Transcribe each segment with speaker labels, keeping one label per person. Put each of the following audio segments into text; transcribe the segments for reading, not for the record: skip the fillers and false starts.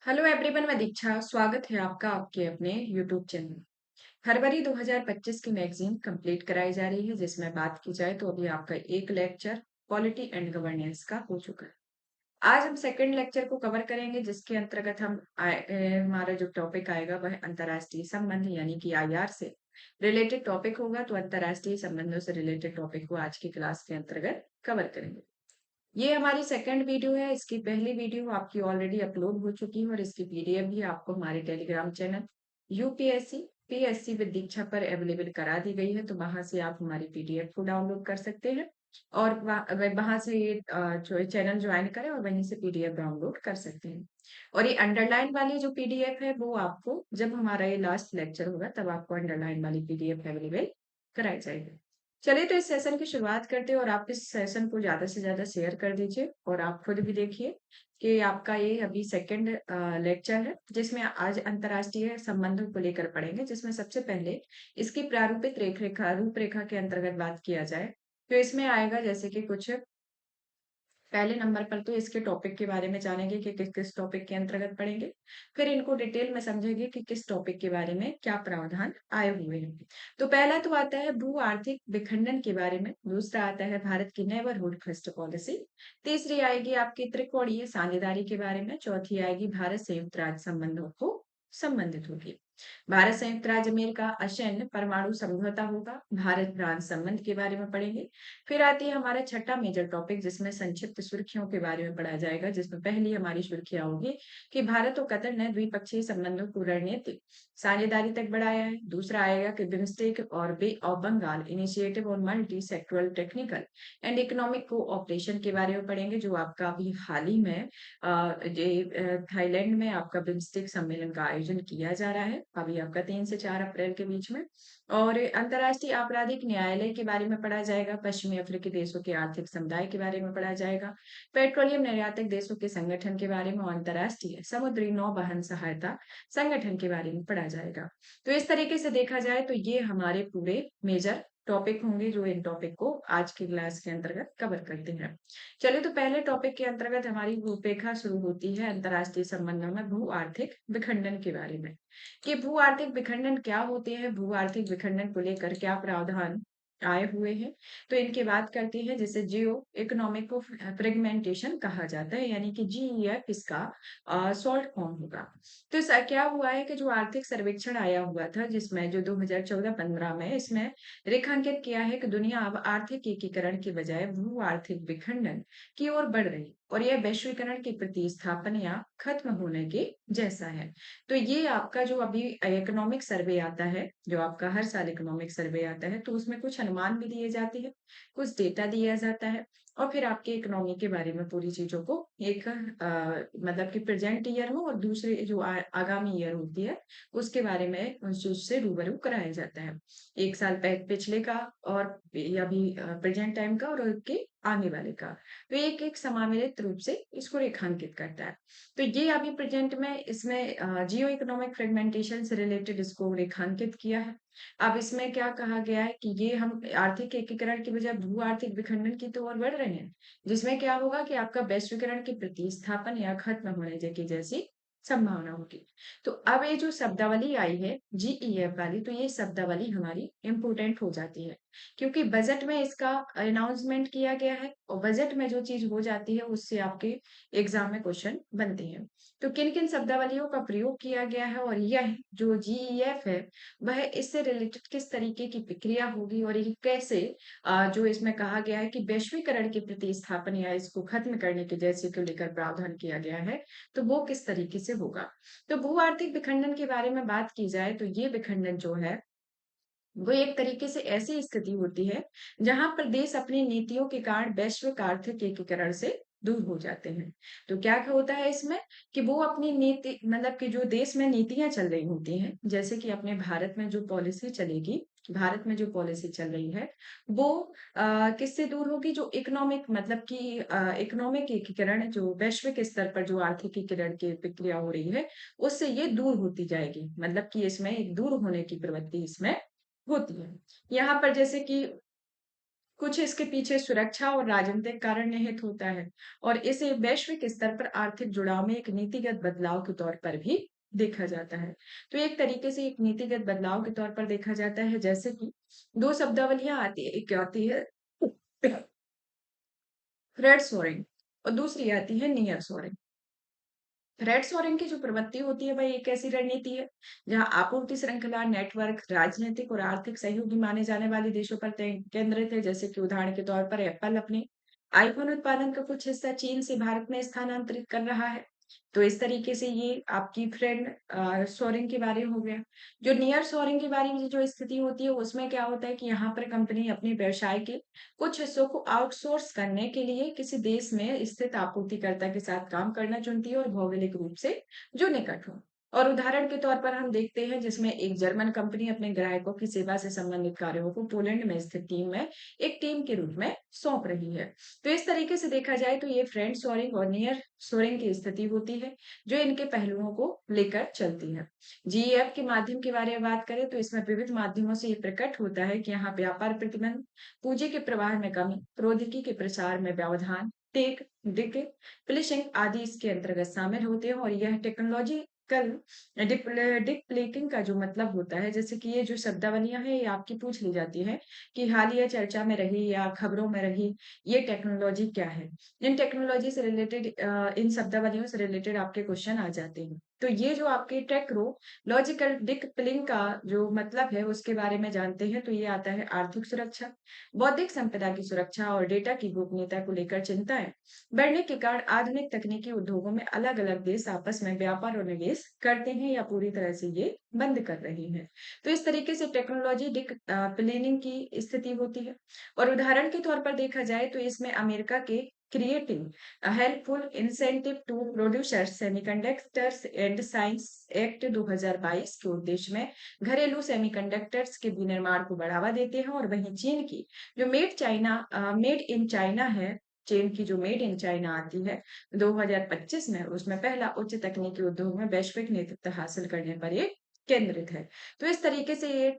Speaker 1: Hello everyone, मैं दीक्षा। स्वागत है आपका आपके अपने यूट्यूब चैनल। फरवरी 2025 की मैगजीन कंप्लीट कराई जा रही है, जिसमें बात की जाए तो अभी आपका एक लेक्चर पॉलिटी एंड गवर्नेंस का हो चुका है। आज हम सेकंड लेक्चर को कवर करेंगे, जिसके अंतर्गत हमारा जो टॉपिक आएगा वह अंतर्राष्ट्रीय संबंध यानी कि आईआर से रिलेटेड टॉपिक होगा। तो अंतर्राष्ट्रीय संबंधों से रिलेटेड टॉपिक को आज की क्लास के अंतर्गत कवर करेंगे। ये हमारी सेकंड वीडियो है। इसकी पहली वीडियो आपकी ऑलरेडी अपलोड हो चुकी है और इसकी पीडीएफ भी आपको हमारे Telegram channel UPSC PSC with Diksha पर अवेलेबल करा दी गई है। तो वहां से आप हमारी पीडीएफ को डाउनलोड कर सकते हैं और वहां से ये जो चैनल ज्वाइन करें और वहीं से पीडीएफ डाउनलोड कर सकते हैं। और ये अंडरलाइन वाली जो पीडीएफ है वो आपको जब हमारा ये लास्ट लेक्चर होगा तब आपको अंडरलाइन वाली पीडीएफ अवेलेबल कराई जाएगी। चलिए, तो इस सेशन की शुरुआत करते हैं और आप इस सेशन को ज्यादा से ज्यादा शेयर कर दीजिए और आप खुद भी देखिए कि आपका ये अभी सेकंड लेक्चर है, जिसमें आज अंतर्राष्ट्रीय संबंधों को लेकर पढ़ेंगे। जिसमें सबसे पहले इसकी प्रारूपिक रेखरेखा रूपरेखा के अंतर्गत बात किया जाए तो इसमें आएगा जैसे कि कुछ पहले नंबर पर तो इसके टॉपिक के बारे में जानेंगे कि किस किस टॉपिक के अंतर्गत पढ़ेंगे। फिर इनको डिटेल में समझेंगे कि किस टॉपिक के बारे में क्या प्रावधान आए हुए हैं। तो पहला तो आता है भू आर्थिक विखंडन के बारे में। दूसरा आता है भारत की नेबरहुड फर्स्ट पॉलिसी। तीसरी आएगी आपकी त्रिकोणीय साझेदारी के बारे में। चौथी आएगी भारत संयुक्त राज्य संबंधों को संबंधित होगी। भारत संयुक्त राज्य अमेरिका असैन्य परमाणु समझौता होगा। भारत फ्रांस संबंध के बारे में पढ़ेंगे। फिर आती है हमारा छठा मेजर टॉपिक, जिसमें संक्षिप्त सुर्खियों के बारे में पढ़ा जाएगा। जिसमें पहली हमारी सुर्खियां होगी कि भारत और कतर ने द्विपक्षीय संबंधों को रणनीतिक साझेदारी तक बढ़ाया है। दूसरा आएगा कि बिम्स्टेक और बे ऑफ बंगाल इनिशिएटिव और multi sectoral technical and economic cooperation के बारे में पढ़ेंगे, जो आपका अभी हाल ही में थाईलैंड में आपका बिम्स्टेक सम्मेलन का आयोजन किया जा रहा है, अभी आपका 3 से 4 अप्रैल के बीच में। और अंतर्राष्ट्रीय आपराधिक न्यायालय के बारे में पढ़ा जाएगा। पश्चिमी अफ्रीकी देशों के आर्थिक समुदाय के बारे में पढ़ा जाएगा। पेट्रोलियम निर्यातक देशों के संगठन के बारे में और अंतर्राष्ट्रीय समुद्री नौवहन सहायता संगठन के बारे में पढ़ा जाएगा। तो इस तरीके से देखा जाए तो ये हमारे पूरे मेजर टॉपिक होंगे, जो इन टॉपिक को आज की क्लास के अंतर्गत कवर करते हैं। चलिए, तो पहले टॉपिक के अंतर्गत हमारी रूपरेखा शुरू होती है अंतर्राष्ट्रीय संबंधों में भू आर्थिक विखंडन के बारे में कि भू आर्थिक विखंडन क्या होते हैं, भू आर्थिक विखंडन को लेकर क्या प्रावधान आए हुए हैं। तो इनकी बात करते हैं, जिसे जियो इकोनॉमिक को फ्रेगमेंटेशन कहा जाता है, यानी कि जीईएफ इसका शॉर्ट फॉर्म होगा। तो ऐसा क्या हुआ है कि जो आर्थिक सर्वेक्षण आया हुआ था, जिसमें जो 2014-15 में इसमें रेखांकित किया है कि दुनिया अब आर्थिक एकीकरण की बजाय भू आर्थिक विखंडन की ओर बढ़ रही और यह वैश्वीकरण की प्रतिस्थापन या खत्म होने के जैसा है। तो ये आपका जो अभी इकोनॉमिक सर्वे आता है, जो आपका हर साल इकोनॉमिक सर्वे आता है, तो उसमें कुछ अनुमान भी दिए जाते हैं, कुछ डेटा दिया जाता है और फिर आपके इकोनॉमी के बारे में पूरी चीजों को एक मतलब कि प्रेजेंट ईयर में और दूसरे जो आगामी ईयर होती है उसके बारे में उस चीज से रूबरू कराया जाता है। एक साल पिछले का और या भी प्रेजेंट टाइम का और के आने वाले का। तो एक एक समामिलित रूप से इसको रेखांकित करता है। तो ये अभी प्रेजेंट में इसमें जियो इकोनॉमिक फ्रेगमेंटेशन से रिलेटेड इसको रेखांकित किया है। अब इसमें क्या कहा गया है कि ये हम आर्थिक एकीकरण की बजाय भू आर्थिक विखंडन की तो ओर बढ़ रहे हैं, जिसमें क्या होगा कि आपका वैश्वीकरण की प्रतिस्थापन या खत्म होने की जैसी संभावना होगी। तो अब ये जो शब्दावली आई है जीईएफ वाली, तो ये शब्दावली हमारी इंपोर्टेंट हो जाती है, क्योंकि बजट में इसका अनाउंसमेंट किया गया है और बजट में जो चीज हो जाती है उससे आपके एग्जाम में क्वेश्चन बनते हैं। तो किन किन शब्दावलियों का प्रयोग किया गया है और यह जो जीईएफ है वह इससे रिलेटेड किस तरीके की प्रक्रिया होगी और ये कैसे जो इसमें कहा गया है कि वैश्वीकरण की प्रतिस्थापन या इसको खत्म करने के जैसे को लेकर प्रावधान किया गया है, तो वो किस तरीके से होगा। तो भू आर्थिक विखंडन के बारे में बात की जाए तो ये विखंडन जो है वो एक तरीके से ऐसी स्थिति होती है जहां पर देश अपनी नीतियों के कारण वैश्विक आर्थिक एकीकरण से दूर हो जाते हैं। तो क्या होता है इसमें कि वो अपनी नीति मतलब कि जो देश में नीतियां चल रही होती हैं, जैसे कि अपने भारत में जो पॉलिसी चलेगी, भारत में जो पॉलिसी चल रही है वो किससे दूर होगी, जो इकोनॉमिक मतलब कि इकोनॉमिक एकीकरण जो वैश्विक स्तर पर जो आर्थिक एकीकरण की प्रक्रिया हो रही है उससे ये दूर होती जाएगी। मतलब कि इसमें एक दूर होने की प्रवृत्ति इसमें होती है। यहाँ पर जैसे कि कुछ इसके पीछे सुरक्षा और राजनीतिक कारण निहित होता है और इसे वैश्विक स्तर पर आर्थिक जुड़ाव में एक नीतिगत बदलाव के तौर पर भी देखा जाता है। तो एक तरीके से एक नीतिगत बदलाव के तौर पर देखा जाता है, जैसे कि दो शब्दावलियां आती है, एक आती है फ्रेड सोरेंग और दूसरी आती है नियर सोरेंग। रेड सोरेन की जो प्रवृत्ति होती है, वह एक ऐसी रणनीति है जहां आपूर्ति श्रृंखला, नेटवर्क, राजनीतिक और आर्थिक सहयोगी माने जाने वाले देशों पर केंद्रित है। जैसे कि उदाहरण के तौर पर एप्पल अपने आईफोन उत्पादन का कुछ हिस्सा चीन से भारत में स्थानांतरित कर रहा है। तो इस तरीके से ये आपकी फ्रेंड सोरेन के बारे में हो गया। जो नियर सोरेन के बारे में जो स्थिति होती है, उसमें क्या होता है कि यहाँ पर कंपनी अपने व्यवसाय के कुछ हिस्सों को आउटसोर्स करने के लिए किसी देश में स्थित आपूर्तिकर्ता के साथ काम करना चुनती है और भौगोलिक रूप से जो निकट हो। और उदाहरण के तौर पर हम देखते हैं जिसमें एक जर्मन कंपनी अपने ग्राहकों की सेवा से संबंधित कार्यों को पोलैंड में स्थित टीम में एक टीम के रूप में सौंप रही है। तो इस तरीके से देखा जाए तो ये फ्रेंड सोरिंग और नियर सोरिंग की स्थिति होती है जो इनके पहलुओं को लेकर चलती है। जीईएफ के माध्यम के बारे में बात करें तो इसमें विविध माध्यमों से ये प्रकट होता है कि यहाँ व्यापार प्रतिबंध, पूंजी के प्रवाह में कमी, प्रौद्योगिकी के प्रसार में व्यवधान, टेक डिकप्लिशिंग आदि इसके अंतर्गत शामिल होते हैं। और यह टेक्नोलॉजिकल डिकप्लिंग का जो मतलब होता है, जैसे कि ये जो शब्दावलियां हैं ये आपकी पूछ ली जाती है कि हालिया चर्चा में रही या खबरों में रही ये टेक्नोलॉजी क्या है। इन टेक्नोलॉजी से रिलेटेड इन शब्दावलियों से रिलेटेड आपके क्वेश्चन आ जाते हैं। तो ये जो आपके टेक्रो लॉजिकल डिकप्लिंग का जो मतलब है उसके बारे में जानते हैं, तो ये आता है आर्थिक सुरक्षा, बौद्धिक संपदा की सुरक्षा और डेटा की गोपनीयता को लेकर चिंताएं बढ़ने के कारण आधुनिक तकनीकी उद्योगों में अलग अलग देश आपस में व्यापार और निवेश करते हैं या पूरी तरह से ये बंद कर रहे हैं। तो इस तरीके से टेक्नोलॉजी डिकप्लिंग की स्थिति होती है। और उदाहरण के तौर पर देखा जाए तो इसमें अमेरिका के creating helpful incentive to producers semiconductors and science act 2022 के उद्देश्य में घरेलू सेमीकंडक्टर्स के विनिर्माण को बढ़ावा देते हैं। और वहीं चीन की जो मेड इन चाइना है, चीन की जो मेड इन चाइना आती है 2025 में, उसमें पहला उच्च तकनीकी उद्योग में वैश्विक नेतृत्व हासिल करने पर ये केंद्रित है। तो इस तरीके से ये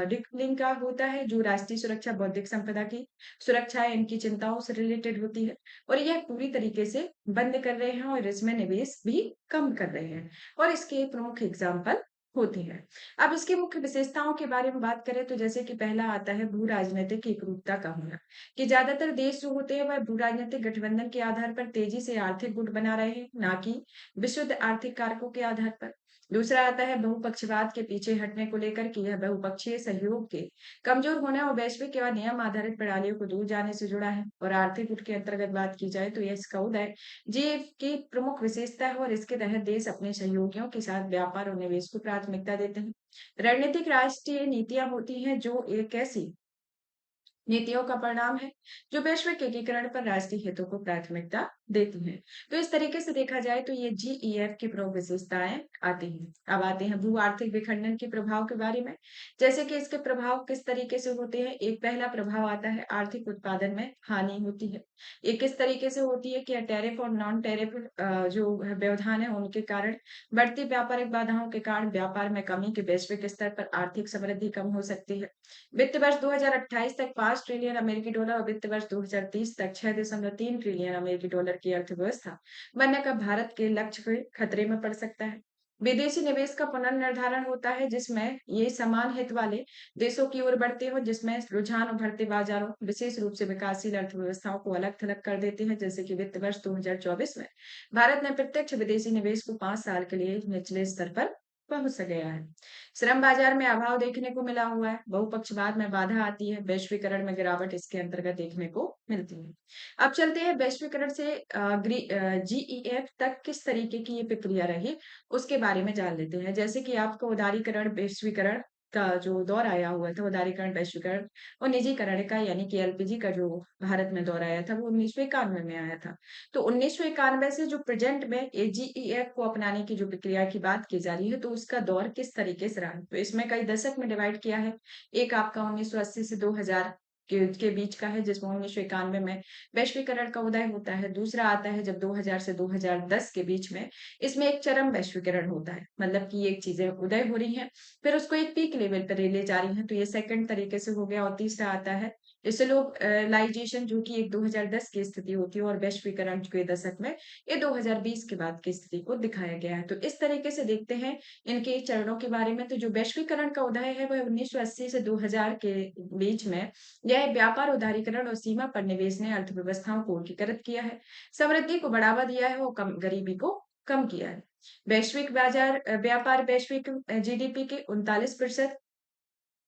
Speaker 1: डिकलिंग का होता है जो राष्ट्रीय सुरक्षा, बौद्धिक संपदा की सुरक्षा है, इनकी चिंताओं से रिलेटेड होती है। और यह पूरी तरीके से बंद कर रहे हैं और इसमें निवेश भी कम कर रहे हैं। और इसके प्रमुख एग्जाम्पल होती है। अब इसकी मुख्य विशेषताओं के बारे में बात करें तो जैसे कि पहला आता है भू राजनीतिक एकरूपता का होना, कि ज्यादातर देश जो होते हैं वह भू राजनीतिक गठबंधन के आधार पर तेजी से आर्थिक गुट बना रहे हैं, ना कि विशुद्ध आर्थिक कारकों के आधार पर। दूसरा आता है बहुपक्षवाद के पीछे हटने को लेकर कि यह बहुपक्षीय सहयोग के कमजोर होने और वैश्विक एवं नियम आधारित प्रणालियों को दूर जाने से जुड़ा है। और आर्थिक गुट के अंतर्गत बात की जाए तो यह इसका उदय जीएफ की प्रमुख विशेषता है और इसके तहत देश अपने सहयोगियों के साथ व्यापार और निवेश को प्राथमिकता देते हैं। रणनीतिक राष्ट्रीय नीतियां होती हैं जो एक ऐसी नीतियों का परिणाम है जो वैश्विक एकीकरण पर राष्ट्रीय हितों को प्राथमिकता देती हैं। तो इस तरीके से देखा जाए तो ये जीईएफ की प्रमुख विशेषताएं आती हैं। अब आते हैं भू आर्थिक विखंडन के प्रभाव के बारे में, जैसे कि इसके प्रभाव किस तरीके से होते हैं। एक पहला प्रभाव आता है आर्थिक उत्पादन में हानि होती है। एक किस तरीके से होती है कि टैरिफ और नॉन टैरिफ जो व्यवधान है उनके कारण बढ़ती व्यापारिक बाधाओं के कारण व्यापार में कमी के वैश्विक स्तर पर आर्थिक समृद्धि कम हो सकती है। वित्त वर्ष 2028 तक 5 ट्रिलियन अमेरिकी डॉलर और वित्त वर्ष 2030 तक 6.3 ट्रिलियन अमेरिकी डॉलर की अर्थव्यवस्था बनने का भारत के लक्ष्य के खतरे में पड़ सकता है। विदेशी निवेश का पुनर्निर्धारण होता है जिसमें ये समान हित वाले देशों की ओर बढ़ते हो, जिसमें रुझान उभरते बाजारों विशेष रूप से विकासशील अर्थव्यवस्थाओं को अलग थलग कर देते हैं। जैसे कि वित्त वर्ष 2024 में भारत ने प्रत्यक्ष विदेशी निवेश को 5 साल के लिए निचले स्तर पर पहुंच गया है। श्रम बाजार में अभाव देखने को मिला हुआ है, बहुपक्षवाद में बाधा आती है, वैश्वीकरण में गिरावट इसके अंतर्गत देखने को मिलती है। अब चलते हैं वैश्वीकरण से जीईएफ तक किस तरीके की ये प्रक्रिया रही उसके बारे में जान लेते हैं। जैसे कि आपका उदारीकरण वैश्वीकरण का जो दौर आया हुआ था, उदारीकरण वैश्वीकरण और निजीकरण का यानी कि एलपीजी का जो भारत में दौर आया था वो 1991 में आया था। तो 1991 से जो प्रेजेंट में एजीईएफ को अपनाने की जो प्रक्रिया की बात की जा रही है, तो उसका दौर किस तरीके से रहा है। तो इसमें कई दशक में डिवाइड किया है। एक आपका 1980 से 2000 के बीच का है, जिसमें 1991 में वैश्वीकरण का उदय होता है। दूसरा आता है जब 2000 से 2010 के बीच में, इसमें एक चरम वैश्वीकरण होता है, मतलब कि ये चीजें उदय हो रही हैं, फिर उसको एक पीक लेवल पर ले जा रही हैं, तो ये सेकंड तरीके से हो गया। और तीसरा आता है स्लोलाइजेशन, जो कि एक 2010 की स्थिति होती है, और वैश्वीकरण के दशक में ये 2020 के बाद की स्थिति को दिखाया गया है। तो इस तरीके से देखते हैं इनके चरणों के बारे में। तो जो वैश्वीकरण का उदय है वह 1980 से 2000 के बीच में, यह व्यापार, उदारीकरण और सीमा पर निवेश ने अर्थव्यवस्थाओं को एकीकृत किया है, समृद्धि को बढ़ावा दिया है और कम गरीबी को कम किया है। वैश्विक बाजार व्यापार वैश्विक जीडीपी के 39%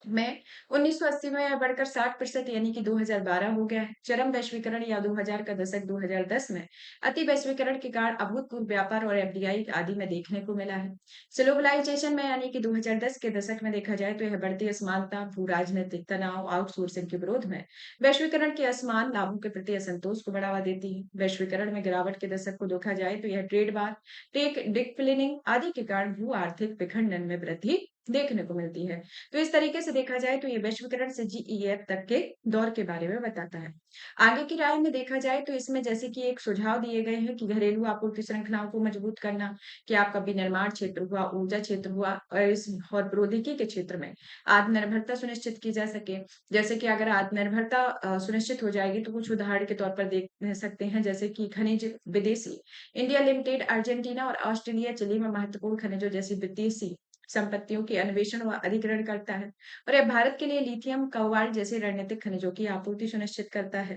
Speaker 1: में 1980 में यह बढ़कर 60% यानी कि 2012 हो गया है। चरम वैश्वीकरण या 2000 का दशक 2010 में अति वैश्वीकरण के कारण अभूतपूर्व व्यापार और एफडीआई आदि में देखने को मिला है। ग्लोबलाइजेशन में यानी कि 2010 के दशक में देखा जाए तो यह बढ़ती असमानता, भू राजनीतिक तनाव, आउटसोर्सिंग के विरोध में वैश्वीकरण के असमान लाभों के प्रति असंतोष को बढ़ावा देती है। वैश्वीकरण में गिरावट के दशक को देखा जाए तो यह ट्रेड वार, टेक डिकप्लिनिंग आदि के कारण भू आर्थिक विखंडन में वृद्धि देखने को मिलती है। तो इस तरीके से देखा जाए तो ये वैश्वीकरण से जीईएफ तक के दौर के बारे में बताता है। आगे की राय में देखा जाए तो इसमें जैसे कि एक सुझाव दिए गए हैं कि घरेलू आपूर्ति श्रृंखलाओं को मजबूत करना, कि आपका विनिर्माण क्षेत्र हुआ, ऊर्जा क्षेत्र हुआ, और प्रौद्योगिकी के क्षेत्र में आत्मनिर्भरता सुनिश्चित की जा सके। जैसे कि अगर आत्मनिर्भरता सुनिश्चित हो जाएगी तो कुछ उदाहरण के तौर पर देख सकते हैं, जैसे कि खनिज विदेशी, इंडिया लिमिटेड अर्जेंटीना और ऑस्ट्रेलिया चिली में महत्वपूर्ण खनिजों जैसी विदेशी संपत्तियों के अन्वेषण व अधिग्रहण करता है, और यह भारत के लिए लिथियम, कोबाल्ट जैसे रणनीतिक खनिजों की आपूर्ति सुनिश्चित करता है।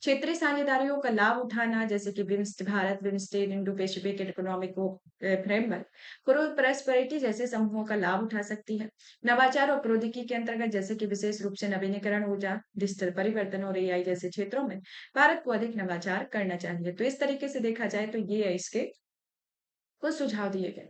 Speaker 1: क्षेत्रीय साझेदारियों का लाभ उठाना, जैसे कि बिम्स्ट Bharat, BIMSTEC, Indo Pacific economic framework, prosperity जैसे समूहों का लाभ उठा सकती है। नवाचार और प्रौद्योगिकी के अंतर्गत, जैसे कि विशेष रूप से नवीनीकरण ऊर्जा, डिजिटल परिवर्तन और एआई जैसे क्षेत्रों में भारत को अधिक नवाचार करना चाहिए। तो इस तरीके से देखा जाए तो ये है इसके कुछ सुझाव दिए गए।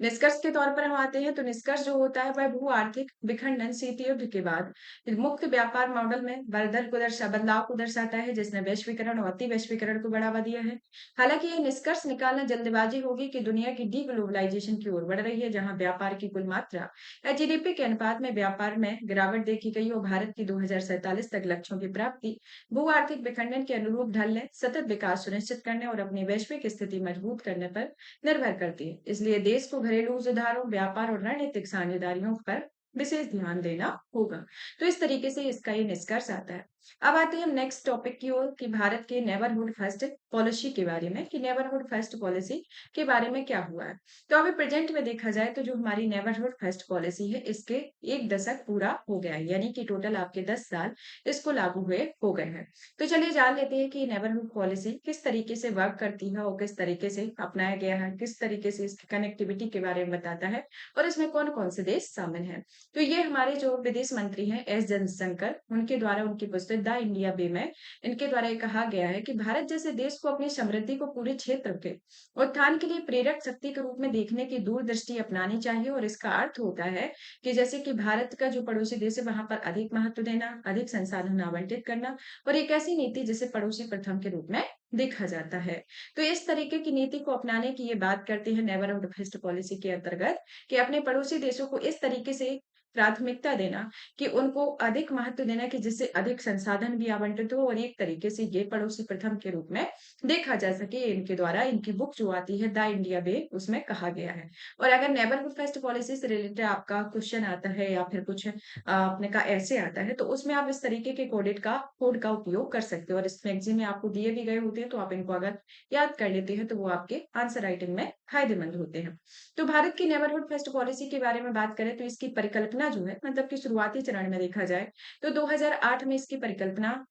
Speaker 1: निष्कर्ष के तौर पर हम आते हैं तो निष्कर्ष जो होता है वह भू आर्थिक विखंडन शीत युद्ध के बाद मुक्त व्यापार मॉडल में बदलाव को दर्शाता है, जिसने वैश्वीकरण और अति वैश्वीकरण को बढ़ावा दिया है। हालांकि ये निष्कर्ष निकालना जल्दबाजी होगी कि दुनिया की डी ग्लोबलाइजेशन की ओर बढ़ रही है, जहां व्यापार की कुल मात्रा या जीडीपी के अनुपात में व्यापार में गिरावट देखी गई और भारत की 2047 तक लक्ष्यों की प्राप्ति भू आर्थिक विखंडन के अनुरूप ढलने, सतत विकास सुनिश्चित करने और अपनी वैश्विक स्थिति मजबूत करने पर निर्भर करती है। इसलिए देश को घरेलू सुधारों, व्यापार और रणनीतिक साझेदारियों पर विशेष ध्यान देना होगा। तो इस तरीके से इसका ये निष्कर्ष आता है। अब आते हैं हम नेक्स्ट टॉपिक की ओर कि भारत के नेबरहुड फर्स्ट पॉलिसी के बारे में, कि नेबरहुड फर्स्ट पॉलिसी के बारे में क्या हुआ है। तो अभी प्रेजेंट में देखा जाए तो जो हमारी नेबरहुड फर्स्ट पॉलिसी है, इसके एक दशक पूरा हो गया है, यानी कि टोटल आपके 10 साल इसको लागू हुए हो गए हैं। तो चलिए जान लेते हैं कि नेबरहुड पॉलिसी किस तरीके से वर्क करती है और किस तरीके से अपनाया गया है, किस तरीके से इसकी कनेक्टिविटी के बारे में बताता है, और इसमें कौन-कौन से देश शामिल हैं। तो ये हमारे जो विदेश मंत्री हैं एस जयशंकर, उनके द्वारा उनकी पुस्तक द इंडिया वे में इनके द्वारा ये कहा गया है कि भारत जैसे देश को अपनी समृद्धि को पूरे क्षेत्र के उत्थान के लिए प्रेरक शक्ति के रूप में देखने की दूरदृष्टि अपनानी चाहिए। और इसका अर्थ होता है कि जैसे कि भारत का जो पड़ोसी देश है वहां पर अधिक महत्व देना, अधिक संसाधन आवंटित करना, और एक ऐसी नीति जिसे पड़ोसी प्रथम के रूप में देखा जाता है। तो इस तरीके की नीति को अपनाने की ये बात करते हैं नेबरहुड फर्स्ट पॉलिसी के अंतर्गत, कि अपने पड़ोसी देशों को इस तरीके से प्राथमिकता देना कि उनको अधिक महत्व देना कि जिससे अधिक संसाधन भी आवंटित हो, और एक तरीके से ये पड़ोसी प्रथम के रूप में देखा जा सके। इनके द्वारा इनकी बुक जो आती है द इंडिया वे, उसमें कहा गया है। और अगर नेबरहुड फर्स्ट पॉलिसी से रिलेटेड आपका क्वेश्चन आता है या फिर कुछ अपने का ऐसे आता है, तो उसमें आप इस तरीके के कोड का उपयोग कर सकते हो, और इस मैगजीन में आपको दिए भी गए होते हैं, तो आप इनको अगर याद कर लेते हैं तो वो आपके आंसर राइटिंग में फायदेमंद होते हैं। तो भारत की नेबरहुड फर्स्ट पॉलिसी के बारे में बात करें तो इसकी परिकल्पना जो है, मतलब कि शुरुआती चरण में देखा जाए तो 2008 में इसकी परिकल्पना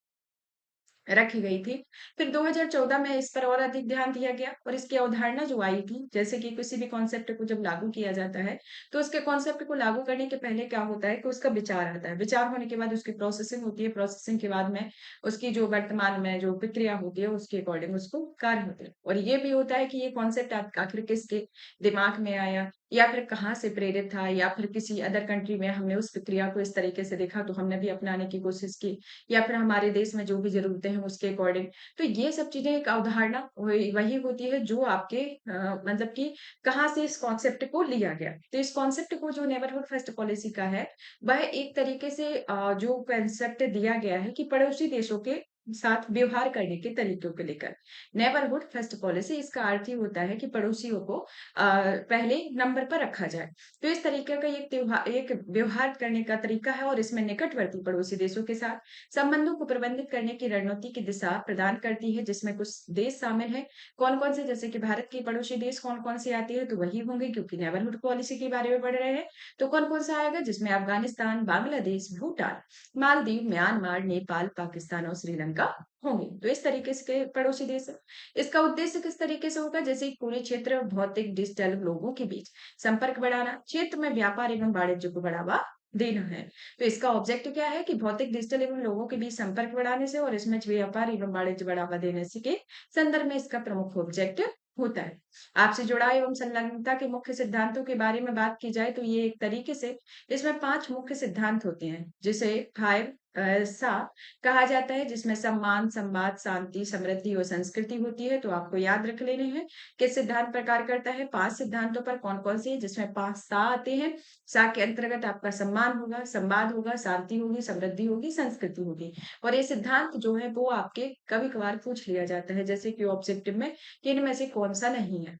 Speaker 1: रखी गई थी। फिर 2014 में इस पर और अधिक ध्यान दिया गया, और इसकी अवधारणा जो आई थी, जैसे कि किसी भी कॉन्सेप्ट को जब लागू किया जाता है, तो उसके कॉन्सेप्ट को लागू करने के पहले क्या होता है कि उसका विचार आता है। विचार होने के बाद उसकी प्रोसेसिंग होती है, प्रोसेसिंग के बाद में उसकी जो वर्तमान में जो प्रक्रिया होती है, उसके अकॉर्डिंग उसको कार्य होते हैं। और ये भी होता है कि ये कॉन्सेप्ट आखिर किसके दिमाग में आया, या फिर कहाँ से प्रेरित था या फिर किसी अदर कंट्री में हमने उस प्रक्रिया को इस तरीके से देखा तो हमने भी अपनाने की कोशिश की या फिर हमारे देश में जो भी ज़रूरतें हैं उसके अकॉर्डिंग। तो ये सब चीज़ें एक अवधारणा वही वही होती है जो आपके मतलब कि कहाँ से इस कॉन्सेप्ट को लिया गया। तो इस कॉन्सेप्ट को जो नेबरहुड फर्स्ट पॉलिसी का है, वह एक तरीके से जो कांसेप्ट दिया गया है कि पड़ोसी देशों के साथ व्यवहार करने के तरीकों को लेकर। नेबरहुड फर्स्ट पॉलिसी इसका अर्थ ही होता है कि पड़ोसियों को पहले नंबर पर रखा जाए। तो इस तरीके का एक व्यवहार करने का तरीका है और इसमें निकटवर्ती पड़ोसी देशों के साथ संबंधों को प्रबंधित करने की रणनीति की दिशा प्रदान करती है, जिसमें कुछ देश शामिल हैं। कौन-कौन से जैसे कि भारत के पड़ोसी देश कौन-कौन से आते हैं, तो वही होंगे क्योंकि नेबरहुड पॉलिसी के बारे में पढ़ रहे हैं। तो कौन-कौन सा आएगा जिसमें अफ़गानिस्तान, बांग्लादेश, भूटान, मालदीव, म्यांमार, नेपाल, पाकिस्तान और श्रीलंका होंगे। तो इस तरीके से के पड़ोसी देश हैं। इसका उद्देश्य किस तरीके से होगा जैसे पूरे क्षेत्र भौतिक डिजिटल लोगों के बीच संपर्क बढ़ाना, क्षेत्र में व्यापार एवं वाणिज्य को बढ़ावा देना है। तो इसका ऑब्जेक्टिव क्या है कि भौतिक डिजिटल एवं लोगों के बीच संपर्क बढ़ाने से और इसमें व्यापार एवं वाणिज्य बढ़ावा देने से के संदर्भ में इसका प्रमुख ऑब्जेक्टिव होता है। आपसे जुड़ाव एवं संलग्नता के मुख्य सिद्धांतों के बारे में बात की जाए तो ये एक तरीके से इसमें 5 मुख्य सिद्धांत होते हैं, जिसे 5 सा कहा जाता है, जिसमें सम्मान, संवाद, शांति, समृद्धि और संस्कृति होती है। तो आपको याद रख लेने हैं किस सिद्धांत पर कार्य करता है। 5 सिद्धांतों पर कौन-कौन से हैं, जिसमें 5 सा आते हैं। सा के अंतर्गत आपका सम्मान होगा, संवाद होगा, शांति होगी, समृद्धि होगी, संस्कृति होगी। और ये सिद्धांत जो है वो आपके कभी-कभार पूछ लिया जाता है, जैसे कि ऑब्जेक्टिव में कि इनमें से कौन-सा नहीं है।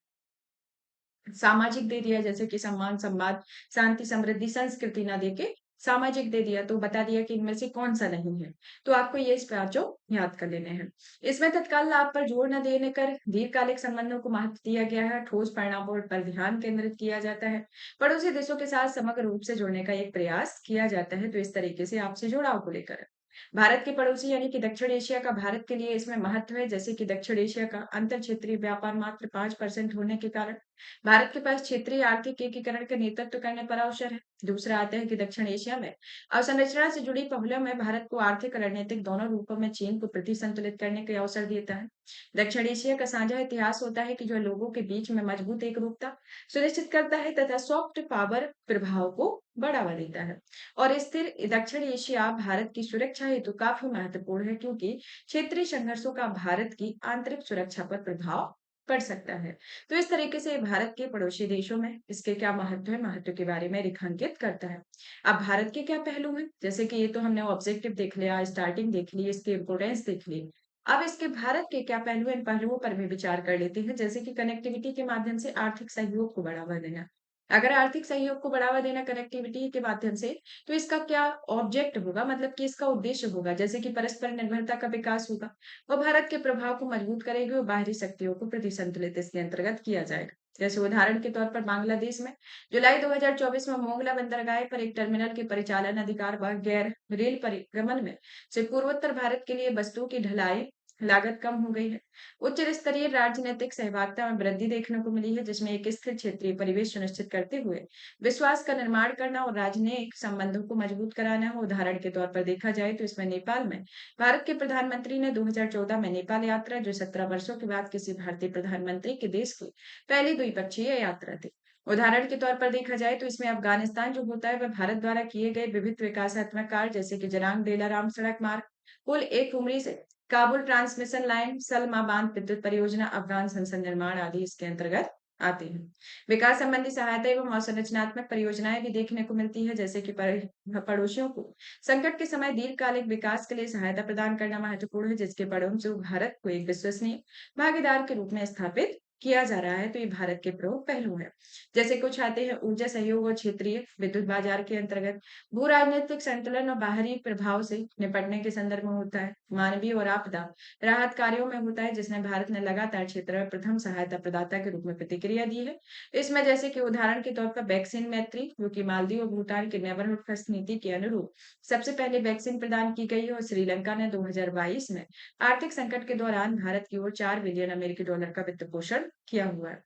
Speaker 1: सामाजिक दे दिया जैसे कि सम्मान, संवाद, शांति, समृद्धि, संस्कृति ना देके सामाजिक दे दिया तो बता दिया कि इनमें से कौन-सा नहीं है। तो आपको ये इस पाँचों याद कर लेने हैं। इसमें तत्काल लाभ पर जोर न देने कर दीर्घकालिक संबंधों को महत्व दिया गया है, ठोस परिणामों पर ध्यान केंद्रित किया जाता है। पड़ोसी देशों के साथ समग्र रूप से जुड़ने का एक प्रयास किया जाता है, तो इस तरीके से आपसे जुड़ाव को लेकर। भारत के पड़ोसी यानी कि दक्षिण एशिया का भारत के लिए इसमें महत्व है, जैसे कि दक्षिण एशिया का अंतर क्षेत्रीय व्यापार मात्र 5% होने के कारण भारत के पास क्षेत्रीय आर्थिक एकीकरण का नेतृत्व करने पर अवसर है। दूसरा आता है कि दक्षिण एशिया में अवसंरचना से जुड़ी पहलों में भारत को आर्थिक और रणनीतिक दोनों रूपों में चीन को प्रति संतुलित करने के अवसर देता है। दक्षिण एशिया का साझा इतिहास होता है कि जो लोगों के बीच में मजबूत एकरूपता सुनिश्चित करता है तथा सॉफ्ट पावर प्रभाव को बढ़ावा देता है। और स्थिर दक्षिण एशिया भारत की सुरक्षा हेतु काफी महत्वपूर्ण है क्योंकि क्षेत्रीय संघर्षों का भारत की आंतरिक सुरक्षा पर प्रभाव पड़ सकता है। तो इस तरीके से भारत के पड़ोसी देशों में इसके क्या महत्व है, महत्व के बारे में रेखांकित करता है। अब भारत के क्या पहलू हैं? जैसे कि ये तो हमने ऑब्जेक्टिव देख लिया, स्टार्टिंग देख ली, इसकी इम्पोर्टेंस देख ली। अब इसके भारत के क्या पहलू हैं, इन पहलुओं पर भी विचार कर लेते हैं, जैसे कि कनेक्टिविटी के माध्यम से आर्थिक सहयोग को बढ़ावा देना। अगर आर्थिक सहयोग को बढ़ावा देना कनेक्टिविटी के माध्यम से, तो इसका क्या ऑब्जेक्ट होगा, मतलब कि इसका उद्देश्य होगा, जैसे कि परस्पर निर्भरता का विकास होगा। वो भारत के प्रभाव को मजबूत करेगी और बाहरी शक्तियों को प्रति संतुलित इसके अंतर्गत किया जाएगा। जैसे उदाहरण के तौर पर बांग्लादेश में जुलाई 2024 में मोंगला बंदरगाह पर एक टर्मिनल के परिचालन अधिकार व गैर रेल परिगमन में से पूर्वोत्तर भारत के लिए वस्तुओं की ढलाई लागत कम हो गई है। उच्च स्तरीय राजनीतिक सहभागिता में वृद्धि देखने को मिली है, जिसमें एक स्थिर क्षेत्रीय परिवेश सुनिश्चित करते हुए विश्वास का निर्माण करना और राजनयिक संबंधों को मजबूत कराना है। उदाहरण के तौर पर देखा जाए तो इसमें नेपाल में भारत के प्रधानमंत्री ने 2014 में नेपाल यात्रा, जो 17 वर्षों के बाद किसी भारतीय प्रधानमंत्री के देश की पहली द्विपक्षीय यात्रा थी। उदाहरण के तौर पर देखा जाए तो इसमें अफगानिस्तान जो होता है वह भारत द्वारा किए गए विविध विकासात्मक कार्य, जैसे कि जरांग डेलाराम सड़क मार्ग, पुल एक उमरी से काबुल ट्रांसमिशन लाइन, सलमा बांध विद्युत परियोजना, अफगान संसद निर्माण आदि इसके अंतर्गत आते हैं। विकास संबंधी सहायता एवं अवसंरचनात्मक परियोजनाएं भी देखने को मिलती है, जैसे कि पड़ोसियों को संकट के समय दीर्घकालिक विकास के लिए सहायता प्रदान करना महत्वपूर्ण है, जिसके परिणामस्वरूप भारत को एक विश्वसनीय भागीदार के रूप में स्थापित किया जा रहा है। तो ये भारत के प्रमुख पहलू हैं। जैसे कुछ आते हैं ऊर्जा सहयोग और क्षेत्रीय विद्युत बाजार के अंतर्गत भू राजनीतिक संतुलन और बाहरी प्रभाव से निपटने के संदर्भ में होता है। मानवीय और आपदा राहत कार्यों में होता है, जिसमें भारत ने लगातार क्षेत्र में प्रथम सहायता प्रदाता के रूप में प्रतिक्रिया दी है। इसमें जैसे कि उदाहरण के तौर पर वैक्सीन मैत्री, जो कि मालदीव और भूटान के नेबरहुड फर्स्ट नीति के अनुरूप सबसे पहले वैक्सीन प्रदान की गई है और श्रीलंका ने 2022 में आर्थिक संकट के दौरान भारत की ओर 4 बिलियन अमेरिकी डॉलर का वित्त पोषण किया हुआ है।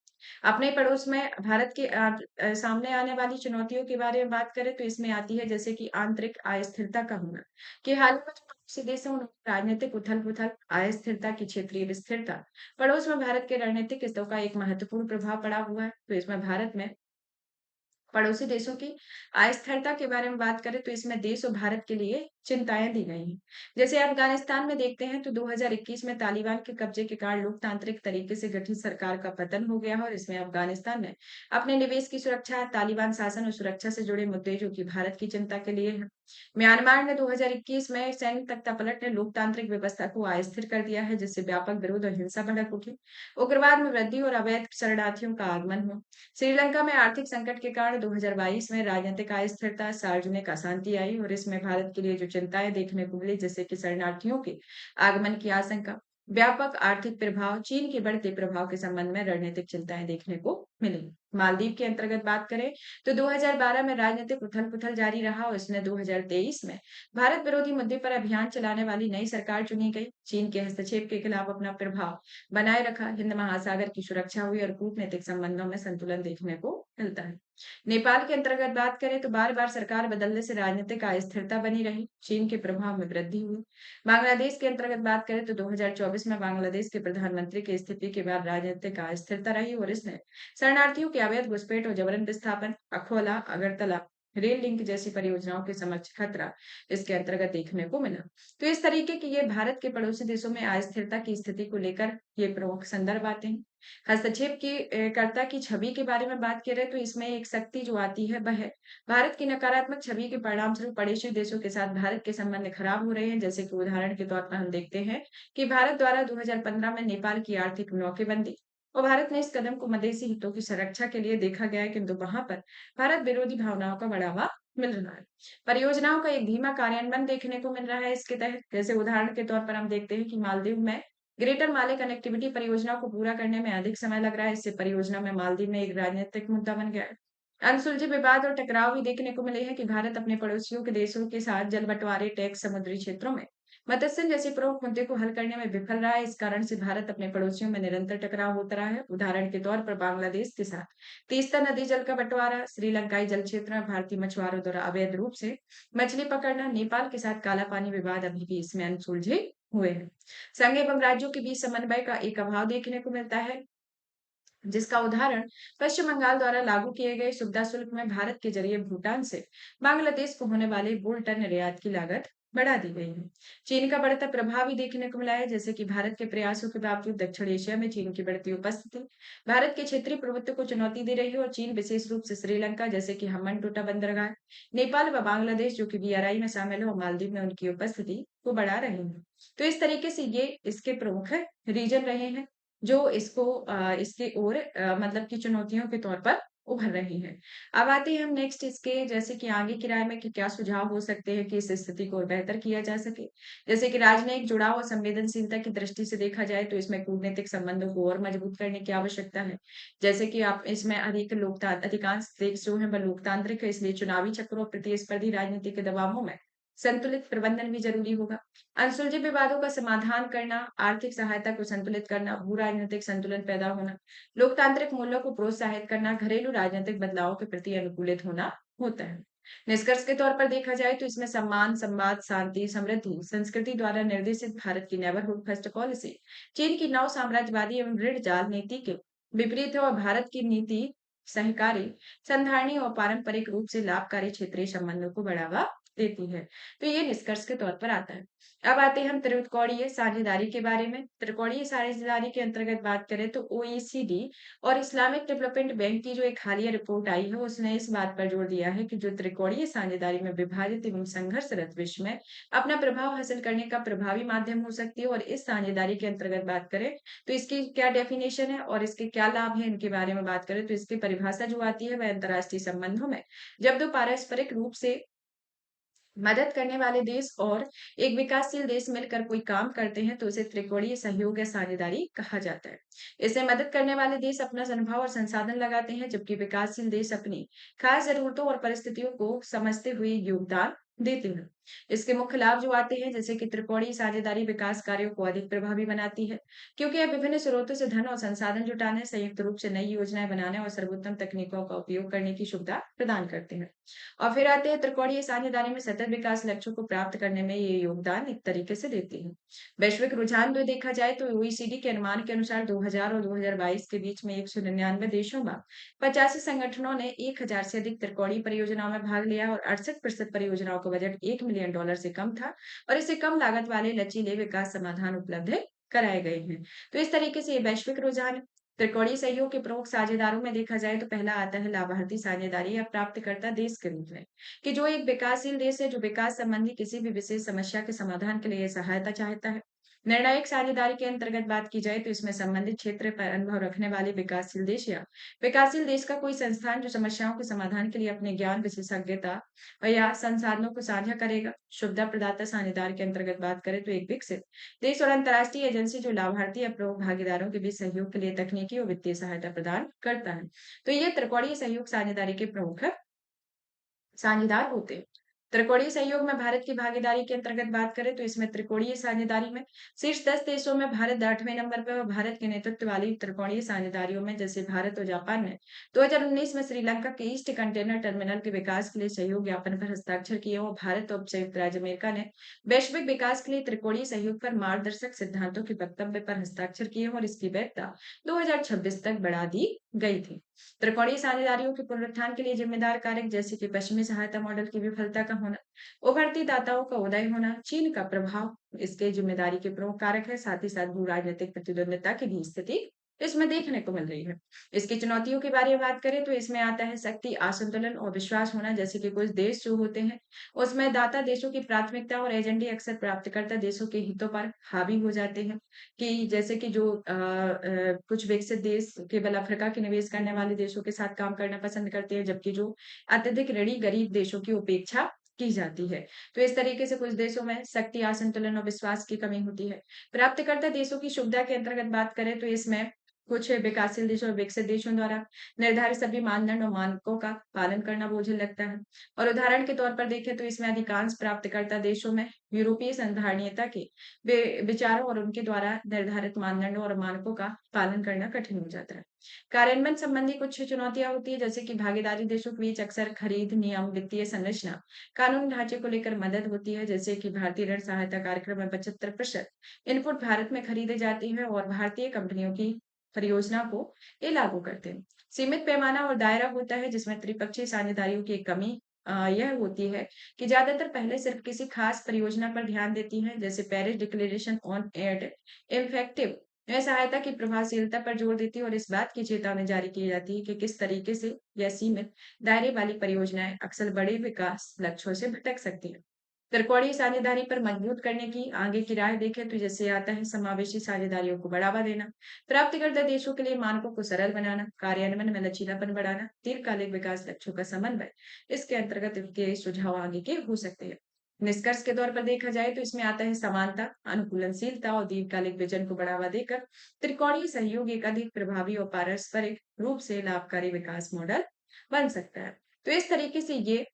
Speaker 1: अपने पड़ोस में भारत के सामने आने वाली चुनौतियों के बारे में बात करें तो इसमें आती है जैसे कि आंतरिक अस्थिरता का होना, कि हाल ही में जो पड़ोसी देश है उनमें राजनीतिक उथल-पुथल, अस्थिरता की क्षेत्रीय विस्थिरता, पड़ोस में भारत के रणनीतिक हितों का एक महत्वपूर्ण प्रभाव पड़ा हुआ है। तो इसमें भारत में पड़ोसी देशों की अस्थिरता के बारे में बात करें तो इसमें देश और भारत के लिए चिंताएं दी गई हैं। जैसे अफगानिस्तान में देखते हैं तो 2021 में तालिबान के कब्जे के कारण लोकतांत्रिक तरीके से गठित सरकार का पतन हो गया है और इसमें अफगानिस्तान ने अपने निवेश की सुरक्षा, तालिबान शासन और सुरक्षा से जुड़े मुद्दे जो कि भारत की चिंता के लिए है। म्यांमार ने 2021 में सैन्य तख्तापलट ने लोकतांत्रिक व्यवस्था को अस्थिर कर दिया है, जिससे व्यापक विरोध और हिंसा भड़क उठी। उग्रवाद में वृद्धि और अवैध शरणार्थियों का आगमन हुआ। श्रीलंका में आर्थिक संकट के कारण 2022 में राजनीतिक अस्थिरता, सार्वजनिक अशांति आई और इसमें भारत के लिए जो चिंताएं देखने को मिली, जैसे कि शरणार्थियों के आगमन की आशंका, व्यापक आर्थिक प्रभाव, चीन के बढ़ते प्रभाव के संबंध में रणनीतिक चिंताएं देखने को मिली। मालदीव के अंतर्गत बात करें तो 2012 में राजनीतिक उथल-पुथल जारी रहा और इसने 2023 में भारत विरोधी मुद्दे पर अभियान चलाने वाली नई सरकार चुनी गई। चीन के हस्तक्षेप के खिलाफ अपना प्रभाव बनाए रखा, हिंद महासागर की सुरक्षा हुई और कूटनीतिक संबंधों में संतुलन देखने को मिलता है। नेपाल के अंतर्गत बात करें तो बार-बार सरकार बदलने से राजनीतिक अस्थिरता बनी रही, चीन के प्रभाव में वृद्धि हुई। बांग्लादेश के अंतर्गत बात करें तो 2024 में बांग्लादेश के प्रधानमंत्री की इस्तीफे के बाद राजनीतिक अस्थिरता रही और इसने शरणार्थियों के अवैध घुसपैठ और जबरन विस्थापन, अकोला, अगरतला रेल लिंक जैसी परियोजनाओं के समक्ष खतरा इसके अंतर्गत देखने को मिला। तो इस तरीके की ये भारत के पड़ोसी देशों में अस्थिरता की स्थिति को लेकर ये प्रमुख संदर्भ आते हैं। हस्तक्षेप की कर्ता की छवि के बारे में बात करें तो इसमें एक शक्ति जो आती है वह है भारत की नकारात्मक छवि के परिणामस्वरूप पड़ोसी देशों के साथ भारत के संबंध खराब हो रहे हैं। जैसे कि उदाहरण के तौर पर हम देखते हैं कि भारत द्वारा 2015 में नेपाल की आर्थिक नौकेबंदी और भारत ने इस कदम को मधेसी हितों की सुरक्षा के लिए देखा गया है, किंतु वहां पर भारत विरोधी भावनाओं का बढ़ावा मिल रहा है। परियोजनाओं का एक धीमा कार्यान्वयन देखने को मिल रहा है इसके तहत। जैसे उदाहरण के तौर पर हम देखते हैं कि मालदीव में ग्रेटर माले कनेक्टिविटी परियोजना को पूरा करने में अधिक समय लग रहा है। इससे परियोजना में मालदीव में एक राजनीतिक मुद्दा बन गया है। अनसुलझे विवाद और टकराव भी देखने को मिले हैं कि भारत अपने पड़ोसियों के देशों के साथ जल बंटवारे, टैक्स, समुद्री क्षेत्रों में मत्स्य जैसे प्रमुख मुद्दे को हल करने में विफल रहा है। इस कारण से भारत अपने पड़ोसियों में निरंतर टकराव होता रहा है। उदाहरण के तौर पर बांग्लादेश के साथ तीस्ता नदी जल का बंटवारा, श्रीलंकाई जल क्षेत्र में भारतीय मछुआरों द्वारा अवैध रूप से मछली पकड़ना, नेपाल के साथ काला पानी विवाद अभी भी इसमें अनसुलझे हुए हैं। संघ एवं राज्यों के बीच समन्वय का एक अभाव देखने को मिलता है, जिसका उदाहरण पश्चिम बंगाल द्वारा लागू किए गए सुविधा शुल्क में भारत के जरिए भूटान से बांग्लादेश को होने वाले बुल-टन निर्यात की लागत बढ़ा दी गई है। चीन का बढ़ता प्रभाव भी देखने को मिला है, जैसे कि भारत के प्रयासों के बावजूद दक्षिण एशिया में चीन की बढ़ती उपस्थिति भारत के क्षेत्रीय प्रभुत्व को चुनौती दे रही है और चीन विशेष रूप से श्रीलंका जैसे कि हम्बनटोटा बंदरगाह, नेपाल व बांग्लादेश जो कि बीआरआई में शामिल है और मालदीव में उनकी उपस्थिति को बढ़ा रहे हैं। तो इस तरीके से ये इसके प्रमुख रीजन रहे हैं जो इसकी ओर मतलब कि चुनौतियों के तौर पर उभर रही हैं। अब आते हैं हम नेक्स्ट इसके जैसे कि आगे की राय में कि क्या सुझाव हो सकते हैं कि इस स्थिति को और बेहतर किया जा सके। जैसे कि राजनयिक जुड़ाव और संवेदनशीलता की दृष्टि से देखा जाए तो इसमें कूटनीतिक संबंधों को और मजबूत करने की आवश्यकता है। जैसे कि आप इसमें अधिकांश देश जो हैं वह लोकतांत्रिक है, इसलिए चुनावी चक्रों और प्रतिस्पर्धी राजनीति के दबावों में संतुलित प्रबंधन भी ज़रूरी होगा। अनसुलझे विवादों का समाधान करना, आर्थिक सहायता को संतुलित करना, भू-राजनीतिक संतुलन पैदा होना, लोकतांत्रिक मूल्यों को प्रोत्साहित करना, घरेलू राजनीतिक बदलावों के प्रति अनुकूलित होना होता है। निष्कर्ष के तौर पर देखा जाए तो इसमें सम्मान, संवाद, शांति, समृद्धि, संस्कृति द्वारा निर्देशित भारत की नेबरहुड फर्स्ट पॉलिसी, चीन की नव साम्राज्यवादी एवं ऋण जाल नीति के विपरीत है और भारत की नीति सहकारी, संधारणी और पारंपरिक रूप से लाभकारी क्षेत्रीय संबंधों को बढ़ावा देती है। तो ये निष्कर्ष के तौर पर आता है। अब आते हैं हम त्रिकोणीय साझेदारी के बारे में। त्रिकोणीय साझेदारी के अंतर्गत बात करें तो ओईसीडी और इस्लामिक डेवलपमेंट बैंक की जो एक हालिया रिपोर्ट आई है, उसने इस बात पर जोर दिया है कि जो त्रिकोणीय साझेदारी में विभाजित एवं संघर्षरत विश्व में अपना प्रभाव हासिल करने का प्रभावी माध्यम हो सकती है। और इस साझेदारी के अंतर्गत बात करें तो इसकी क्या डेफिनेशन है और इसके क्या लाभ है, इनके बारे में बात करें तो इसकी परिभाषा जो आती है वह अंतर्राष्ट्रीय संबंधों में जब दो पारस्परिक रूप से मदद करने वाले देश और एक विकासशील देश मिलकर कोई काम करते हैं तो उसे त्रिकोणीय सहयोग या साझेदारी कहा जाता है। इसे मदद करने वाले देश अपना अनुभव और संसाधन लगाते हैं, जबकि विकासशील देश अपनी खास जरूरतों और परिस्थितियों को समझते हुए योगदान देते हैं। इसके मुख्य लाभ जो आते हैं जैसे कि त्रिकोणीय साझेदारी विकास कार्यों को अधिक प्रभावी बनाती है, क्योंकि यह विभिन्न स्रोतों से धन और संसाधन जुटाने, संयुक्त रूप से नई योजनाएं बनाने और सर्वोत्तम तकनीकों का उपयोग करने की सुविधा प्रदान करते हैं। और फिर आते हैं त्रिकोणीय साझेदारी में सतत विकास लक्ष्यों को प्राप्त करने में ये योगदान एक तरीके से देती है। वैश्विक रुझान में देखा जाए तो ओईसीडी के अनुमान के अनुसार 2000 और 2022 के बीच में 199 देशों में 85 संगठनों ने 1000 से अधिक त्रिकोणीय परियोजनाओं में भाग लिया और 68% परियोजनाओं का बजट $1 मिलियन से कम था और इससे कम लागत वाले लचीले विकास समाधान उपलब्ध कराए गए हैं। तो इस तरीके से ये वैश्विक रुझान है। त्रिकोणीय सहयोग के प्रमुख साझेदारों में देखा जाए तो पहला आता है लाभार्थी साझेदारी या प्राप्तकर्ता देश के रूप में, कि जो एक विकासशील देश है जो विकास संबंधी किसी भी विशेष समस्या के समाधान के लिए सहायता चाहता है। निर्णायक साझेदारी के अंतर्गत बात की जाए तो इसमें संबंधित क्षेत्र पर अनुभव रखने वाले विकासशील देश या विकासशील देश का कोई संस्थान जो समस्याओं के समाधान के लिए अपने ज्ञान, विशेषज्ञता या संसाधनों को साझा करेगा। सुविधा प्रदाता साझेदार के अंतर्गत बात करें तो एक विकसित देश और अंतर्राष्ट्रीय एजेंसी जो लाभार्थी या प्रमुख भागीदारों के बीच सहयोग के लिए तकनीकी और वित्तीय सहायता प्रदान करता है। तो ये त्रिकोणीय सहयोग साझेदारी के प्रमुख साझेदार होते हैं। त्रिकोणीय सहयोग में भारत की भागीदारी के अंतर्गत बात करें तो इसमें त्रिकोणीय साझेदारी में शीर्ष 10 देशों में भारत 8वें नंबर पर और भारत के नेतृत्व वाली त्रिकोणीय साझेदारियों में जैसे भारत और जापान ने 2019 में श्रीलंका के ईस्ट कंटेनर टर्मिनल के विकास के लिए सहयोग ज्ञापन पर हस्ताक्षर किए और भारत और संयुक्त राज्य अमेरिका ने वैश्विक विकास के लिए त्रिकोणीय सहयोग पर मार्गदर्शक सिद्धांतों के वक्तव्य पर हस्ताक्षर किए और इसकी वैधता 2026 तक बढ़ा दी गई थी। त्रिकोणीय साझेदारियों के पुनरुत्थान के लिए जिम्मेदार कारक जैसे कि पश्चिमी सहायता मॉडल की विफलता का होना, उभरती दाताओं का उदय होना, चीन का प्रभाव इसके जिम्मेदारी के प्रमुख कारक है। साथ ही साथ भू राजनीतिक प्रतिद्वंद्विता की भी स्थिति इसमें देखने को मिल रही है। इसकी चुनौतियों के बारे में बात करें तो इसमें आता है शक्ति असंतुलन और विश्वास होना, जैसे कि कुछ देश जो होते हैं उसमें दाता देशों की प्राथमिकता और एजेंडे अक्सर प्राप्तकर्ता देशों के हितों पर हावी हो जाते हैं, कि जैसे कि जो कुछ विकसित देश केवल अफ्रीका के निवेश करने वाले देशों के साथ काम करना पसंद करते हैं, जबकि जो अत्यधिक ऋणी गरीब देशों की उपेक्षा की जाती है। तो इस तरीके से कुछ देशों में शक्ति असंतुलन और विश्वास की कमी होती है। प्राप्तकर्ता देशों की सुविधा के अंतर्गत बात करें तो इसमें कुछ विकासशील देशों और विकसित देशों द्वारा निर्धारित सभी मानदंड और मानकों का पालन करना बोझिल लगता है। और उदाहरण के तौर पर देखें तो इसमें अधिकांश प्राप्तकर्ता देशों में यूरोपीय संधारणीयता के विचारों और उनके द्वारा निर्धारित मानदंडों और मानकों का पालन करना कठिन हो जाता है। कार्यान्वयन संबंधी कुछ चुनौतियां होती है जैसे कि भागीदारी देशों के बीच अक्सर खरीद नियम, वित्तीय संरचना, कानून ढांचे को लेकर मदद होती है, जैसे कि भारतीय ऋण सहायता कार्यक्रम में 75% इनपुट भारत में खरीदे जाते हैं और भारतीय कंपनियों की परियोजना को ये लागू करते हैं। सीमित पैमाना और दायरा होता है जिसमें त्रिपक्षीय साझेदारियों की एक कमी यह होती है कि ज्यादातर पहले सिर्फ किसी खास परियोजना पर ध्यान देती हैं, जैसे Paris declaration on aid effective. यह सहायता की प्रभावशीलता पर जोर देती है और इस बात की चेतावनी जारी की जाती है कि किस तरीके से यह सीमित दायरे वाली परियोजनाएं अक्सर बड़े विकास लक्ष्यों से भटक सकती हैं। त्रिकोणीय साझेदारी पर मजबूत करने की आगे की राह देखें तो जैसे आता है समावेशी साझेदारियों को बढ़ावा देना, प्राप्तिकर्ता देशों के लिए मानकों को सरल बनाना, कार्यान्वयन में लचीलापन बढ़ाना, दीर्घकालिक विकास लक्ष्यों का समन्वय। इसके अंतर्गत इनके सुझाव आगे के हो सकते हैं। निष्कर्ष के तौर पर देखा जाए तो इसमें आता है समानता, अनुकूलनशीलता और दीर्घकालिक विजन को बढ़ावा देकर त्रिकोणीय सहयोग एक अधिक प्रभावी और पारस्परिक रूप से लाभकारी विकास मॉडल बन सकता है। तो इस तरीके से ये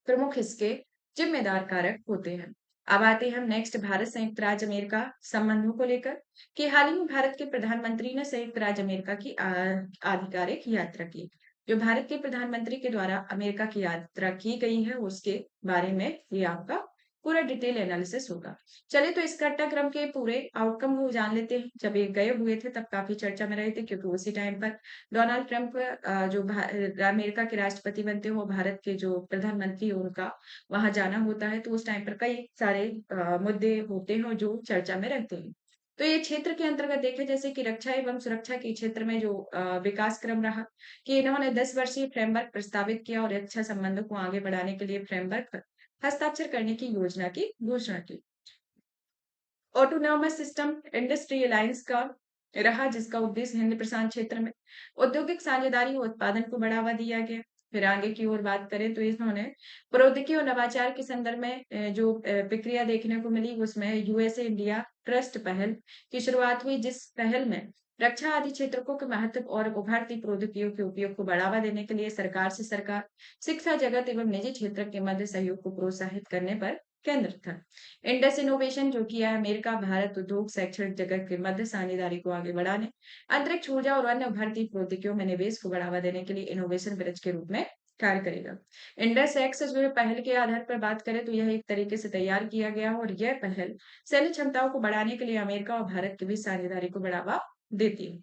Speaker 1: प्रमुख इसके जिम्मेदार कारक होते हैं। अब आते हैं हम नेक्स्ट भारत संयुक्त राज्य अमेरिका संबंधों को लेकर, कि हाल ही में भारत के प्रधानमंत्री ने संयुक्त राज्य अमेरिका की आधिकारिक यात्रा की। जो भारत के प्रधानमंत्री के द्वारा अमेरिका की यात्रा की गई है उसके बारे में ये आपका पूरा डिटेल एनालिसिस होगा। चलिए तो इस घटनाक्रम के पूरे आउटकम को जान लेते हैं। जब ये गए हुए थे तब काफी चर्चा में रहे थे, क्योंकि उसी टाइम पर डोनाल्ड ट्रंप जो अमेरिका के राष्ट्रपति बनते हो, भारत के जो प्रधानमंत्री हो उनका वहां जाना होता है, तो उस टाइम पर कई सारे मुद्दे होते हैं जो चर्चा में रहते हैं। तो ये क्षेत्र के अंतर्गत देखें जैसे कि रक्षा एवं सुरक्षा के क्षेत्र में जो विकास क्रम रहा, कि इन्होंने 10 वर्षीय फ्रेमवर्क प्रस्तावित किया और रक्षा संबंधों को आगे बढ़ाने के लिए फ्रेमवर्क पर हस्ताक्षर करने की योजना की घोषणा की। ऑटोनॉमस सिस्टम इंडस्ट्री अलायंस का रहा, जिसका उद्देश्य हिंद प्रशांत क्षेत्र में औद्योगिक साझेदारी और उत्पादन को बढ़ावा दिया गया। फिर आगे की ओर बात करें तो इन्होंने प्रौद्योगिकी और नवाचार के संदर्भ में जो प्रक्रिया देखने को मिली उसमें यूएसए इंडिया ट्रस्ट पहल की शुरुआत हुई, जिस पहल में रक्षा आदि क्षेत्रों के महत्व और उभरती प्रौद्योगिकियों के उपयोग को बढ़ावा देने के लिए सरकार से सरकार, शिक्षा जगत एवं निजी क्षेत्र के मध्य सहयोग को प्रोत्साहित करने पर केंद्रित था। इंडस इनोवेशन जो किया है अमेरिका, भारत, उद्योग, शैक्षणिक जगत के मध्य साझेदारी को आगे बढ़ाने, अंतरिक्ष ऊर्जा और अन्य उभरती प्रौद्योगिकियों में निवेश को बढ़ावा देने के लिए इनोवेशन ब्रिज के रूप में कार्य करेगा। इंडस एक्स जो है पहल के आधार पर बात करें तो यह एक तरीके से तैयार किया गया और यह पहल सैन्य क्षमताओं को बढ़ाने के लिए अमेरिका और भारत के बीच साझेदारी को बढ़ावा देती है।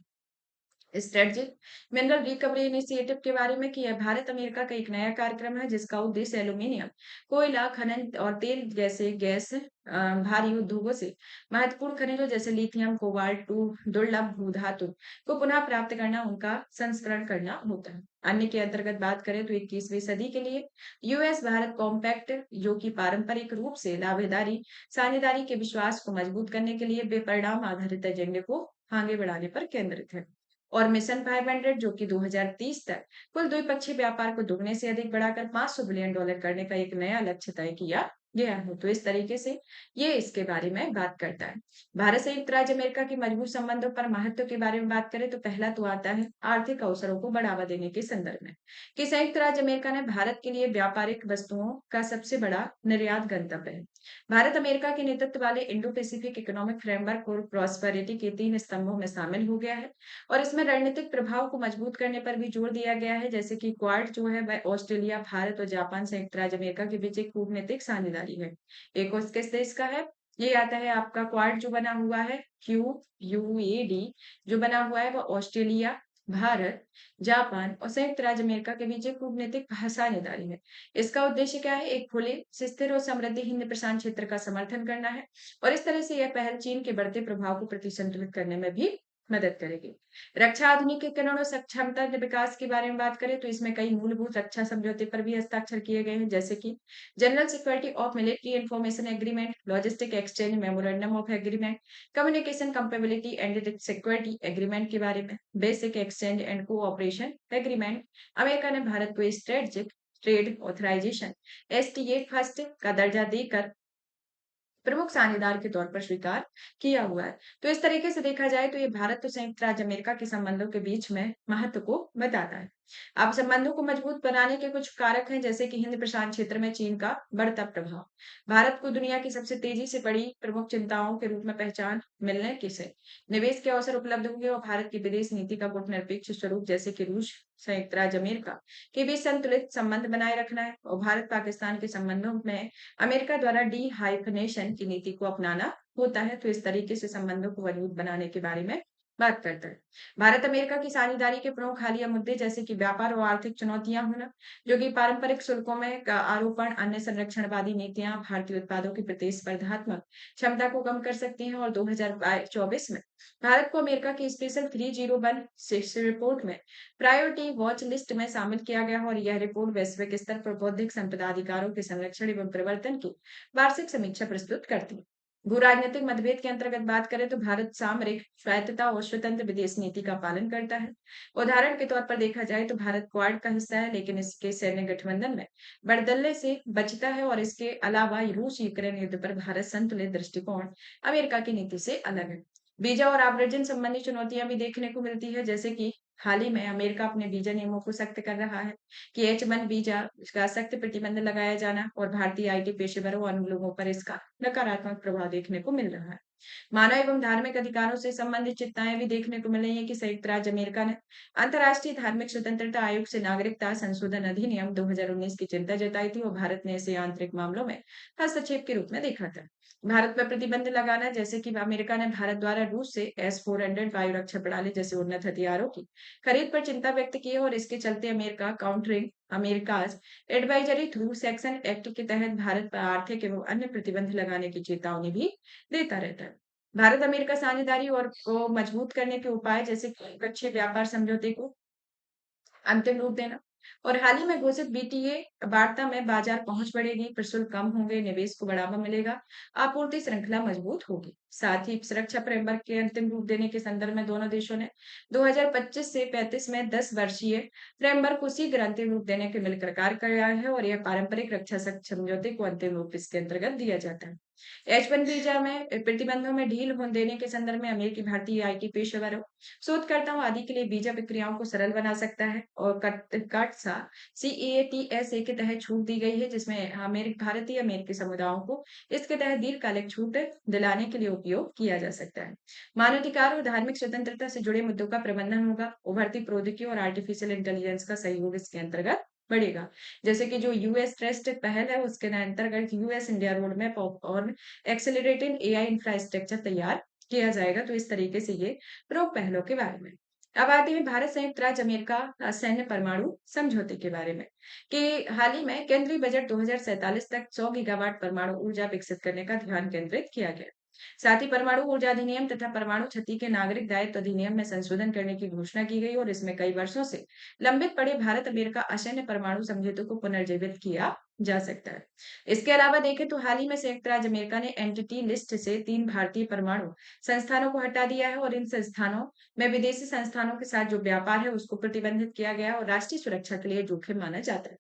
Speaker 1: स्ट्रेटजिक मिनरल रिकवरी इनिशिएटिव के बारे में कि यह भारत अमेरिका का एक नया कार्यक्रम है जिसका उद्देश्य एल्यूमीनियम, कोयला खनन और तेल जैसे गैस भारी उद्योगों से महत्वपूर्ण खनिजों जैसे लिथियम, कोबाल्ट, दुर्लभ भू धातु को पुनः प्राप्त करना, उनका संस्करण करना होता है। अन्य के अंतर्गत बात करें तो 21वीं सदी के लिए यूएस भारत कॉम्पैक्ट जो कि पारंपरिक रूप से लाभेदारी साझेदारी के विश्वास को मजबूत करने के लिए बेपरिणाम आधारित एजेंडे को आगे बढ़ाने पर केंद्रित है। और मिशन 500 जो कि 2030 तक कुल द्विपक्षीय व्यापार को दुगने से अधिक बढ़ाकर $500 बिलियन करने का एक नया लक्ष्य तय किया गया है। तो इस तरीके से ये इसके बारे में बात करता है। भारत संयुक्त राज्य अमेरिका के मजबूत संबंधों पर महत्व के बारे में बात करें तो पहला तो आता है आर्थिक अवसरों को बढ़ावा देने के संदर्भ में कि संयुक्त राज्य अमेरिका ने भारत के लिए व्यापारिक वस्तुओं का सबसे बड़ा निर्यात गंतव्य है। भारत अमेरिका के नेतृत्व वाले इंडो पैसिफिक इकोनॉमिक फ्रेमवर्क और प्रॉस्पेरिटी के 3 स्तंभों में शामिल हो गया है और इसमें रणनीतिक प्रभाव को मजबूत करने पर भी जोर दिया गया है जैसे कि क्वाड जो है वह ऑस्ट्रेलिया, भारत और जापान संयुक्त राज्य अमेरिका के बीच एक कूटनीतिक साझेदारी है। एक और किस देश का है? ये आता है आपका क्वाड जो बना हुआ है QUAD जो बना हुआ है वह ऑस्ट्रेलिया, भारत, जापान और संयुक्त राज्य अमेरिका के बीच एक कूटनीतिक साझेदारी है। इसका उद्देश्य क्या है? एक खुले, स्थिर और समृद्ध हिंद प्रशांत क्षेत्र का समर्थन करना है और इस तरह से यह पहल चीन के बढ़ते प्रभाव को प्रतिसंतुलित करने में भी मदद करेगी। रक्षा आधुनिकीकरण और क्षमता के विकास के बारे में बात करें तो इसमें कई मूलभूत रक्षा समझौते पर भी हस्ताक्षर किए गए हैं जैसे कि general security of military information agreement, logistic exchange memorandum of agreement, communication compatibility and security agreement के बारे में, basic exchange and cooperation agreement. America ने भारत को strategic trade authorization STA first का दर्जा देकर प्रमुख साझेदार के तौर पर स्वीकार किया हुआ है। तो इस तरीके से देखा जाए तो ये भारत और संयुक्त राज्य अमेरिका के संबंधों के बीच में महत्व को बताता है। अब संबंधों को मजबूत बनाने के कुछ कारक हैं जैसे कि हिंद प्रशांत क्षेत्र में चीन का बढ़ता प्रभाव। भारत को दुनिया की सबसे तेजी से बढ़ी प्रमुख चिंताओं के रूप में पहचान मिलने के से निवेश के अवसर उपलब्ध होंगे और भारत की विदेश नीति का गुटनिरपेक्ष स्वरूप जैसे कि रूस, संयुक्त राज्य अमेरिका के बीच संतुलित संबंध बनाए रखना है और भारत पाकिस्तान के संबंधों में अमेरिका द्वारा डी हाइफनेशन की नीति को अपनाना होता है। तो इस तरीके से संबंधों को मजबूत बनाने के बारे में बात करता है। भारत अमेरिका की साझेदारी के प्रमुख हालिया मुद्दे जैसे कि व्यापार और आर्थिक चुनौतियां होना जो कि पारंपरिक शुल्कों में का आरोपण, अन्य संरक्षणवादी नीतियां भारतीय उत्पादों की प्रतिस्पर्धात्मक क्षमता को कम कर सकती हैं और 2024 में भारत को अमेरिका की स्पेशल 301 रिपोर्ट में प्रायोरिटी वॉच लिस्ट में शामिल किया गया और यह रिपोर्ट वैश्विक स्तर पर बौद्धिक संपदा अधिकारों के संरक्षण एवं प्रवर्तन की वार्षिक समीक्षा प्रस्तुत करती है। भू राजनीतिक मतभेद के अंतर्गत बात करें तो भारत सामरिक स्वायत्तता और स्वतंत्र विदेश नीति का पालन करता है। उदाहरण के तौर पर देखा जाए तो भारत क्वाड का हिस्सा है लेकिन इसके सैन्य गठबंधन में बढ़दल्ले से बचता है और इसके अलावा रूस यूक्रेन युद्ध पर भारत संतुलित दृष्टिकोण अमेरिका की नीति से अलग है। वीजा और आव्रजन संबंधी चुनौतियां भी देखने को मिलती है जैसे कि हाल ही में अमेरिका अपने वीजा नियमों को सख्त कर रहा है कि H1 वीजा का सख्त प्रतिबंध लगाया जाना और भारतीय IT पेशेवरों और अन्य लोगों पर इसका नकारात्मक प्रभाव देखने को मिल रहा है। मानव एवं धार्मिक अधिकारों से संबंधित चिंताएं भी देखने को मिल रही है कि संयुक्त राज्य अमेरिका ने अंतर्राष्ट्रीय धार्मिक स्वतंत्रता आयोग से नागरिकता संशोधन अधिनियम 2019 की चिंता जताई थी और भारत ने इसे आंतरिक मामलों में हस्तक्षेप के रूप में देखा था। भारत पर प्रतिबंध लगाना जैसे कि अमेरिका ने भारत द्वारा रूस से S-400 वायु रक्षा प्रणाली जैसे उन्नत हथियारों की खरीद पर चिंता व्यक्त की है और इसके चलते America countering America's advisory through section act के तहत भारत पर आर्थिक एवं अन्य प्रतिबंध लगाने की चेतावनी भी देता रहता है। भारत अमेरिका साझेदारी और को मजबूत करने के उपाय जैसे द्विपक्षीय व्यापार समझौते को अंतिम रूप देना और हाल ही में घोषित BTA वार्ता में बाजार पहुंच बढ़ेगी, प्रशुल्क कम होंगे, निवेश को बढ़ावा मिलेगा, आपूर्ति श्रृंखला मजबूत होगी। साथ ही सुरक्षा फ्रेमवर्क के अंतिम रूप देने के संदर्भ में दोनों देशों ने 2025 से 35 में 10 वर्षीय फ्रेमवर्क को शीघ्र अंतिम रूप देने के मिलकर कार्य किया है और यह पारंपरिक रक्षा समझौते को अंतिम रूप इसके अंतर्गत दिया जाता है। H-1 वीजा में प्रतिबंधों में ढील होने देने के संदर्भ में अमेरिकी भारतीय आईटी पेशेवरों, शोधकर्ताओं आदि के लिए वीजा प्रक्रियाओं को सरल बना सकता है और कटसा CATSA के तहत छूट दी गई है, जिसमें भारतीय अमेरिकी समुदायों को इसके तहत दीर्घकालिक छूट दिलाने के लिए उपयोग किया जा सकता है। मानवाधिकार और धार्मिक स्वतंत्रता से जुड़े मुद्दों का प्रबंधन होगा। उभरती प्रौद्योगिकी और आर्टिफिशियल इंटेलिजेंस का सहयोग इसके अंतर्गत बढ़ेगा। जैसे कि जो यूएस ट्रस्ट पहल है, उसके अंतर्गत यूएस इंडिया रोड मैप और एक्सेलरेटेड एआई इंफ्रास्ट्रक्चर तैयार किया जाएगा। तो इस तरीके से ये प्रमुख पहलों के बारे में। अब आते हैं भारत संयुक्त राज्य अमेरिका सैन्य परमाणु समझौते के बारे में, कि हाल ही में केंद्रीय बजट 2047 तक 100 गीगावाट परमाणु ऊर्जा विकसित करने का ध्यान केंद्रित किया गया। साथ ही परमाणु ऊर्जा अधिनियम तथा परमाणु क्षति के नागरिक दायित्व अधिनियम में संशोधन करने की घोषणा की गई और इसमें कई वर्षों से लंबित पड़े भारत अमेरिका असैन्य परमाणु समझौते को पुनर्जीवित किया जा सकता है। इसके अलावा देखें तो हाल ही में संयुक्त राज्य अमेरिका ने एंटिटी लिस्ट से 3 भारतीय परमाणु संस्थानों को हटा दिया है और इन संस्थानों में विदेशी संस्थानों के साथ जो व्यापार है उसको प्रतिबंधित किया गया है और राष्ट्रीय सुरक्षा के लिए जोखिम माना जाता है।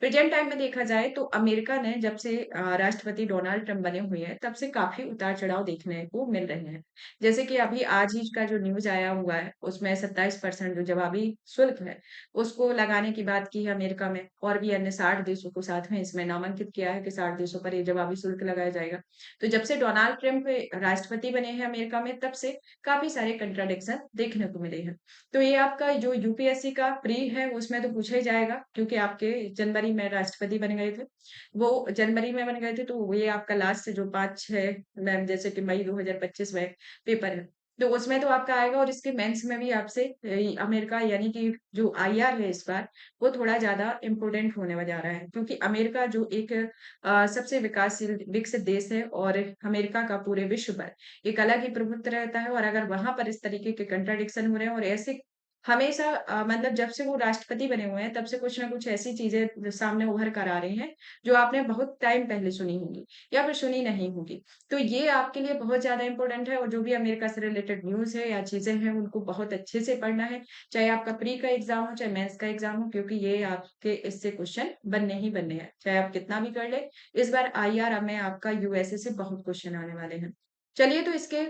Speaker 1: प्रेजेंट टाइम में देखा जाए तो अमेरिका ने जब से राष्ट्रपति डोनाल्ड ट्रंप बने हुए हैं, तब से काफी उतार-चढ़ाव देखने को मिल रहे हैं। जैसे कि अभी आज ही का जो न्यूज़ आया हुआ है, उसमें 27% जो जवाबी शुल्क है, उसको लगाने की बात की है अमेरिका में, और भी अन्य 60 देशों को साथ में इसमें नामांकित किया है कि 60 देशों पर ये जवाबी शुल्क लगाया जाएगा। तो जब से डोनाल्ड ट्रंप राष्ट्रपति बने हैं अमेरिका में, तब से काफी सारे कंट्राडिक्शन देखने को मिले हैं। तो ये आपका जो यूपीएससी का प्री है, उसमें तो पूछा ही जाएगा, क्योंकि आपके जनवरी में राष्ट्रपति बन गए थे। वो जनवरी में बन गए थे, तो ये आपका लास्ट से जो 5-6 में, जैसे कि मई 2025 में पेपर है, तो उसमें तो आपका आएगा। और इसके मेंस में भी आपसे अमेरिका यानी कि जो आईआर है इस बार, वो थोड़ा ज़्यादा इम्पोर्टेंट होने जा रहा है, क्योंकि अमेरिका जो एक सबसे विकासशील विकसित देश है, और अमेरिका का पूरे विश्व पर एक अलग ही प्रभुत्व रहता है। और अगर वहाँ पर इस तरीके के कंट्राडिक्शन हो रहे हैं और ऐसे हमेशा मतलब जब से वो राष्ट्रपति बने हुए हैं, तब से कुछ ना कुछ ऐसी चीज़ें सामने उभर कर आ रही हैं, जो आपने बहुत टाइम पहले सुनी होंगी या फिर सुनी नहीं होगी। तो ये आपके लिए बहुत ज़्यादा इम्पोर्टेंट है, और जो भी अमेरिका से रिलेटेड न्यूज़ है या चीज़ें हैं, उनको बहुत अच्छे से पढ़ना है। चाहे आपका प्री का एग्ज़ाम हो, चाहे मेंस का एग्ज़ाम हो, क्योंकि ये आपके इससे क्वेश्चन बनने ही बनने हैं। चाहे आप कितना भी कर लें, इस बार आईआर में आपका यूएसए से बहुत क्वेश्चन आने वाले हैं। चलिए, तो इसके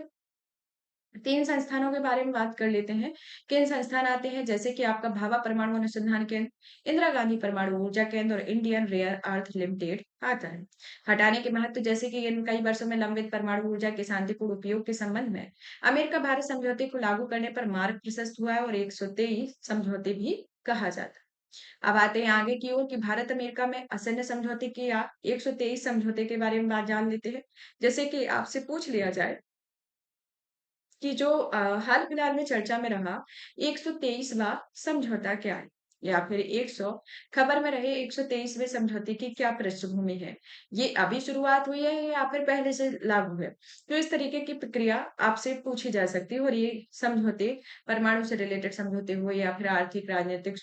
Speaker 1: 3 संस्थानों के बारे में बात कर लेते हैं। किन संस्थान आते हैं, जैसे कि आपका भाभा परमाणु अनुसंधान केंद्र, इंदिरा गांधी परमाणु ऊर्जा केंद्र और इंडियन रेयर अर्थ लिमिटेड आता है। हटाने के महत्व, जैसे कि इन कई वर्षों में लंबित परमाणु ऊर्जा के शांतिपूर्ण उपयोग के संबंध में अमेरिका भारत समझौते को लागू करने पर मार्ग प्रशस्त हुआ है और 123 समझौते भी कहा जाता है। अब आते हैं आगे की ओर, कि भारत अमेरिका में असैन्य समझौते की या 123 समझौते के बारे में बात जान लेते हैं। जैसे कि आपसे पूछ लिया जाए कि जो हाल फिलहाल में चर्चा में रहा 123वां समझौता क्या है, या फिर 100 खबर में रहे 123वें समझौते की क्या पृष्ठभूमि है, ये अभी शुरुआत हुई है या फिर पहले से लागू है। तो इस तरीके की प्रक्रिया आपसे पूछी जा सकती है, और ये समझौते परमाणु से रिलेटेड समझौते हो या फिर आर्थिक राजनीतिक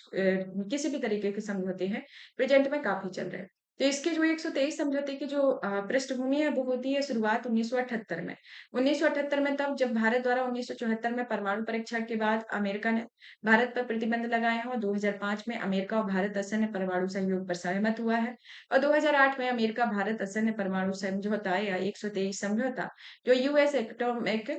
Speaker 1: किसी भी तरीके के समझौते हैं, प्रेजेंट में काफी चल रहे हैं। तो इसके जो 123 समझौते की जो पृष्ठभूमि है, वो होती है शुरुआत 1978 में। 1978 में, तब जब भारत द्वारा 1974 में परमाणु परीक्षण के बाद अमेरिका ने भारत पर प्रतिबंध लगाए हैं, और 2005 में अमेरिका और भारत असैन्य परमाणु सहयोग पर सहमत हुआ है, और 2008 में अमेरिका भारत असैन्य परमाणु समझौता या 123 समझौता, जो यूएस एटॉमिक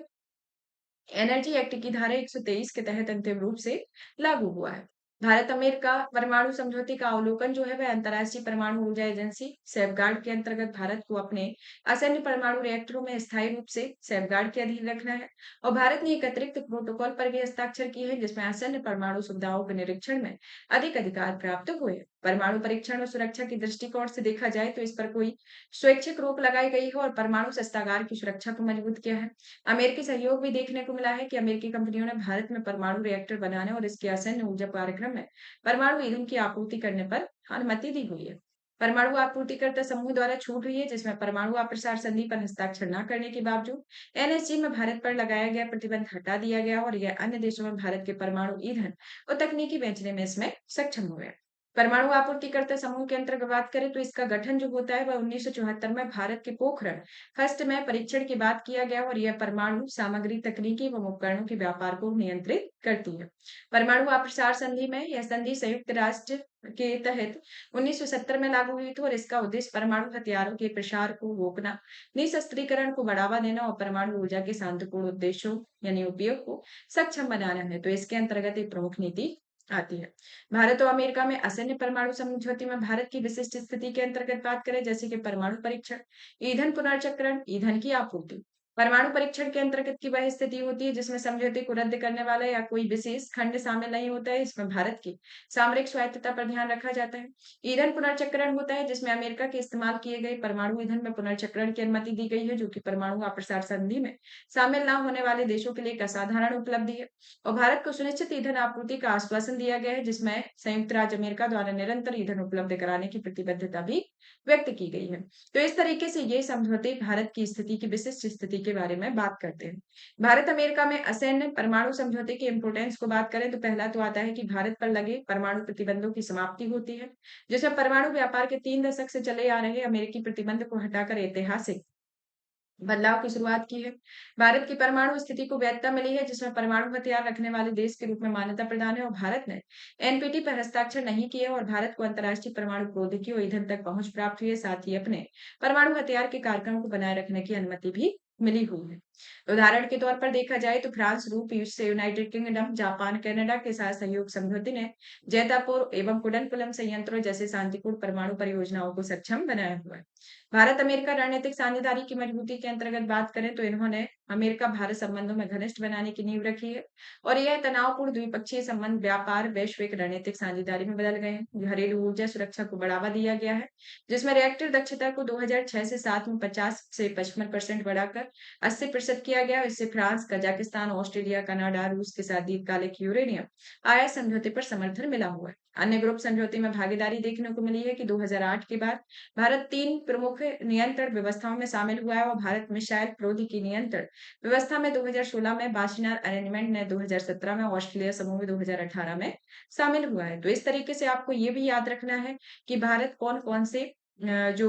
Speaker 1: एनर्जी एक्ट की धारा 123 के तहत अंतिम रूप से लागू हुआ है। भारत अमेरिका परमाणु समझौते का अवलोकन जो है वह अंतर्राष्ट्रीय परमाणु ऊर्जा एजेंसी सेफगार्ड के अंतर्गत भारत को अपने असैन्य परमाणु रिएक्टरों में स्थायी रूप से सेफगार्ड के अधीन रखना है। और भारत ने एक अतिरिक्त प्रोटोकॉल पर भी हस्ताक्षर किए हैं, जिसमें असैन्य परमाणु सुविधाओं के निरीक्षण में अधिक अधिकार प्राप्त हुए हैं। परमाणु परीक्षण और सुरक्षा के दृष्टिकोण से देखा जाए तो इस पर कोई स्वैच्छिक रोक लगाई गई है और परमाणु शस्त्रागार की सुरक्षा को मजबूत किया है। अमेरिकी सहयोग भी देखने को मिला है कि अमेरिकी कंपनियों ने भारत में परमाणु रिएक्टर बनाने और इसके असैन्य ऊर्जा कार्यक्रम में परमाणु ईंधन की आपूर्ति करने पर अनुमति दी हुई है। परमाणु आपूर्तिकर्ता समूह द्वारा छूट हुई है, जिसमें परमाणु अप्रसार संधि पर हस्ताक्षर न करने के बावजूद एनएसजी में भारत पर लगाया गया प्रतिबंध हटा दिया गया, और यह अन्य देशों में भारत के परमाणु ईंधन और तकनीकी बेचने में इसमें सक्षम हुए। परमाणु आपूर्तिकर्ता समूह के अंतर्गत बात करें तो इसका गठन जो होता है वह 1974 में भारत के पोखरण फर्स्ट में परीक्षण की बात किया गया और यह परमाणु सामग्री तकनीकी एवं उपकरणों के व्यापार को नियंत्रित करती है। परमाणु अप्रसार संधि में यह संधि संयुक्त राष्ट्र के तहत 1970 में लागू हुई थी और इसका उद्देश्य परमाणु हथियारों के प्रसार को रोकना, निशस्त्रीकरण को बढ़ावा देना और परमाणु ऊर्जा के शांतिपूर्ण उद्देश्यों यानी उपयोग को सक्षम बनाना है। तो इसके अंतर्गत एक प्रमुख नीति आती है। भारत और अमेरिका में असैन्य परमाणु समझौते में भारत की विशिष्ट स्थिति के अंतर्गत बात करें जैसे कि परमाणु परीक्षण, ईंधन पुनर्चक्रण, ईंधन की आपूर्ति। परमाणु परीक्षण के अंतर्गत की वह स्थिति होती है जिसमें समझौते को रद्द करने वाला या कोई विशेष खंड शामिल नहीं होता है। इसमें भारत की सामरिक स्वायत्तता पर ध्यान रखा जाता है। ईंधन पुनर्चक्रण होता है जिसमें अमेरिका के इस्तेमाल किए गए परमाणु ईंधन में पुनर्चक्रण की अनुमति दी गई है, जो कि परमाणु अप्रसार संधि में शामिल न होने वाले देशों के लिए एक असाधारण उपलब्धि है। और भारत को सुनिश्चित ईंधन आपूर्ति का आश्वासन दिया गया है, जिसमें संयुक्त राज्य अमेरिका द्वारा निरंतर ईंधन उपलब्ध कराने की प्रतिबद्धता भी व्यक्त की गई है। तो इस तरीके से ये समझौते भारत की स्थिति की विशिष्ट स्थिति के बारे में बात करते हैं। भारत अमेरिका में असैन्य परमाणु समझौते के इंपोर्टेंस को बात करें तो पहला तो आता है कि भारत पर लगे परमाणु प्रतिबंधों की समाप्ति होती है, जिसमें परमाणु व्यापार के 3 दशक से चले आ रहे अमेरिकी प्रतिबंध को हटाकर ऐतिहासिक बदलाव की शुरुआत की है। भारत की परमाणु स्थिति को वैधता मिली है, जिसमें परमाणु हथियार रखने वाले देश के रूप में मान्यता प्रदान है और भारत ने एनपीटी पर हस्ताक्षर नहीं किए और भारत को अंतर्राष्ट्रीय परमाणु प्रौद्योगिकी और ईंधन तक पहुंच प्राप्त हुई है। साथ ही अपने परमाणु हथियार के कार्यक्रम को बनाए रखने की अनुमति भी मिली हुई है। उदाहरण के तौर पर देखा जाए तो फ्रांस, रूस से यूनाइटेड किंगडम, जापान, कनाडा के साथ सहयोग समझौते ने जैतापुर एवं कुडनकुलम संयंत्रों जैसे शांतिपूर्ण परमाणु परियोजनाओं को सक्षम बनाया हुआ है। भारत अमेरिका रणनीतिक साझेदारी की मजबूती के अंतर्गत बात करें तो इन्होंने अमेरिका भारत संबंधों में घनिष्ठ बनाने की नींव रखी है और यह तनावपूर्ण द्विपक्षीय संबंध व्यापार वैश्विक रणनीतिक साझेदारी में बदल गए हैं। घरेलू ऊर्जा सुरक्षा को बढ़ावा दिया गया है, जिसमें रिएक्टर दक्षता को 2006 से 7 में 50 से 55% बढ़ाकर 80% किया गया। इससे फ्रांस, कजाकिस्तान, ऑस्ट्रेलिया, कनाडा, रूस के साथ दीर्घकालिक यूरेनियम आयात समझौते पर समर्थन मिला हुआ है। अन्य ग्रुप समझौते में भागीदारी देखने को मिली है कि 2008 के बाद भारत 3 प्रमुख नियंत्रण व्यवस्थाओं में शामिल हुआ है और भारत मिसाइल प्रौद्योगिकी नियंत्रण व्यवस्था में 2016 में, बाशिनार अरेंजमेंट ने 2017 में, ऑस्ट्रेलिया समूह में 2018 में शामिल हुआ है। तो इस तरीके से आपको ये भी याद रखना है कि भारत कौन-कौन से जो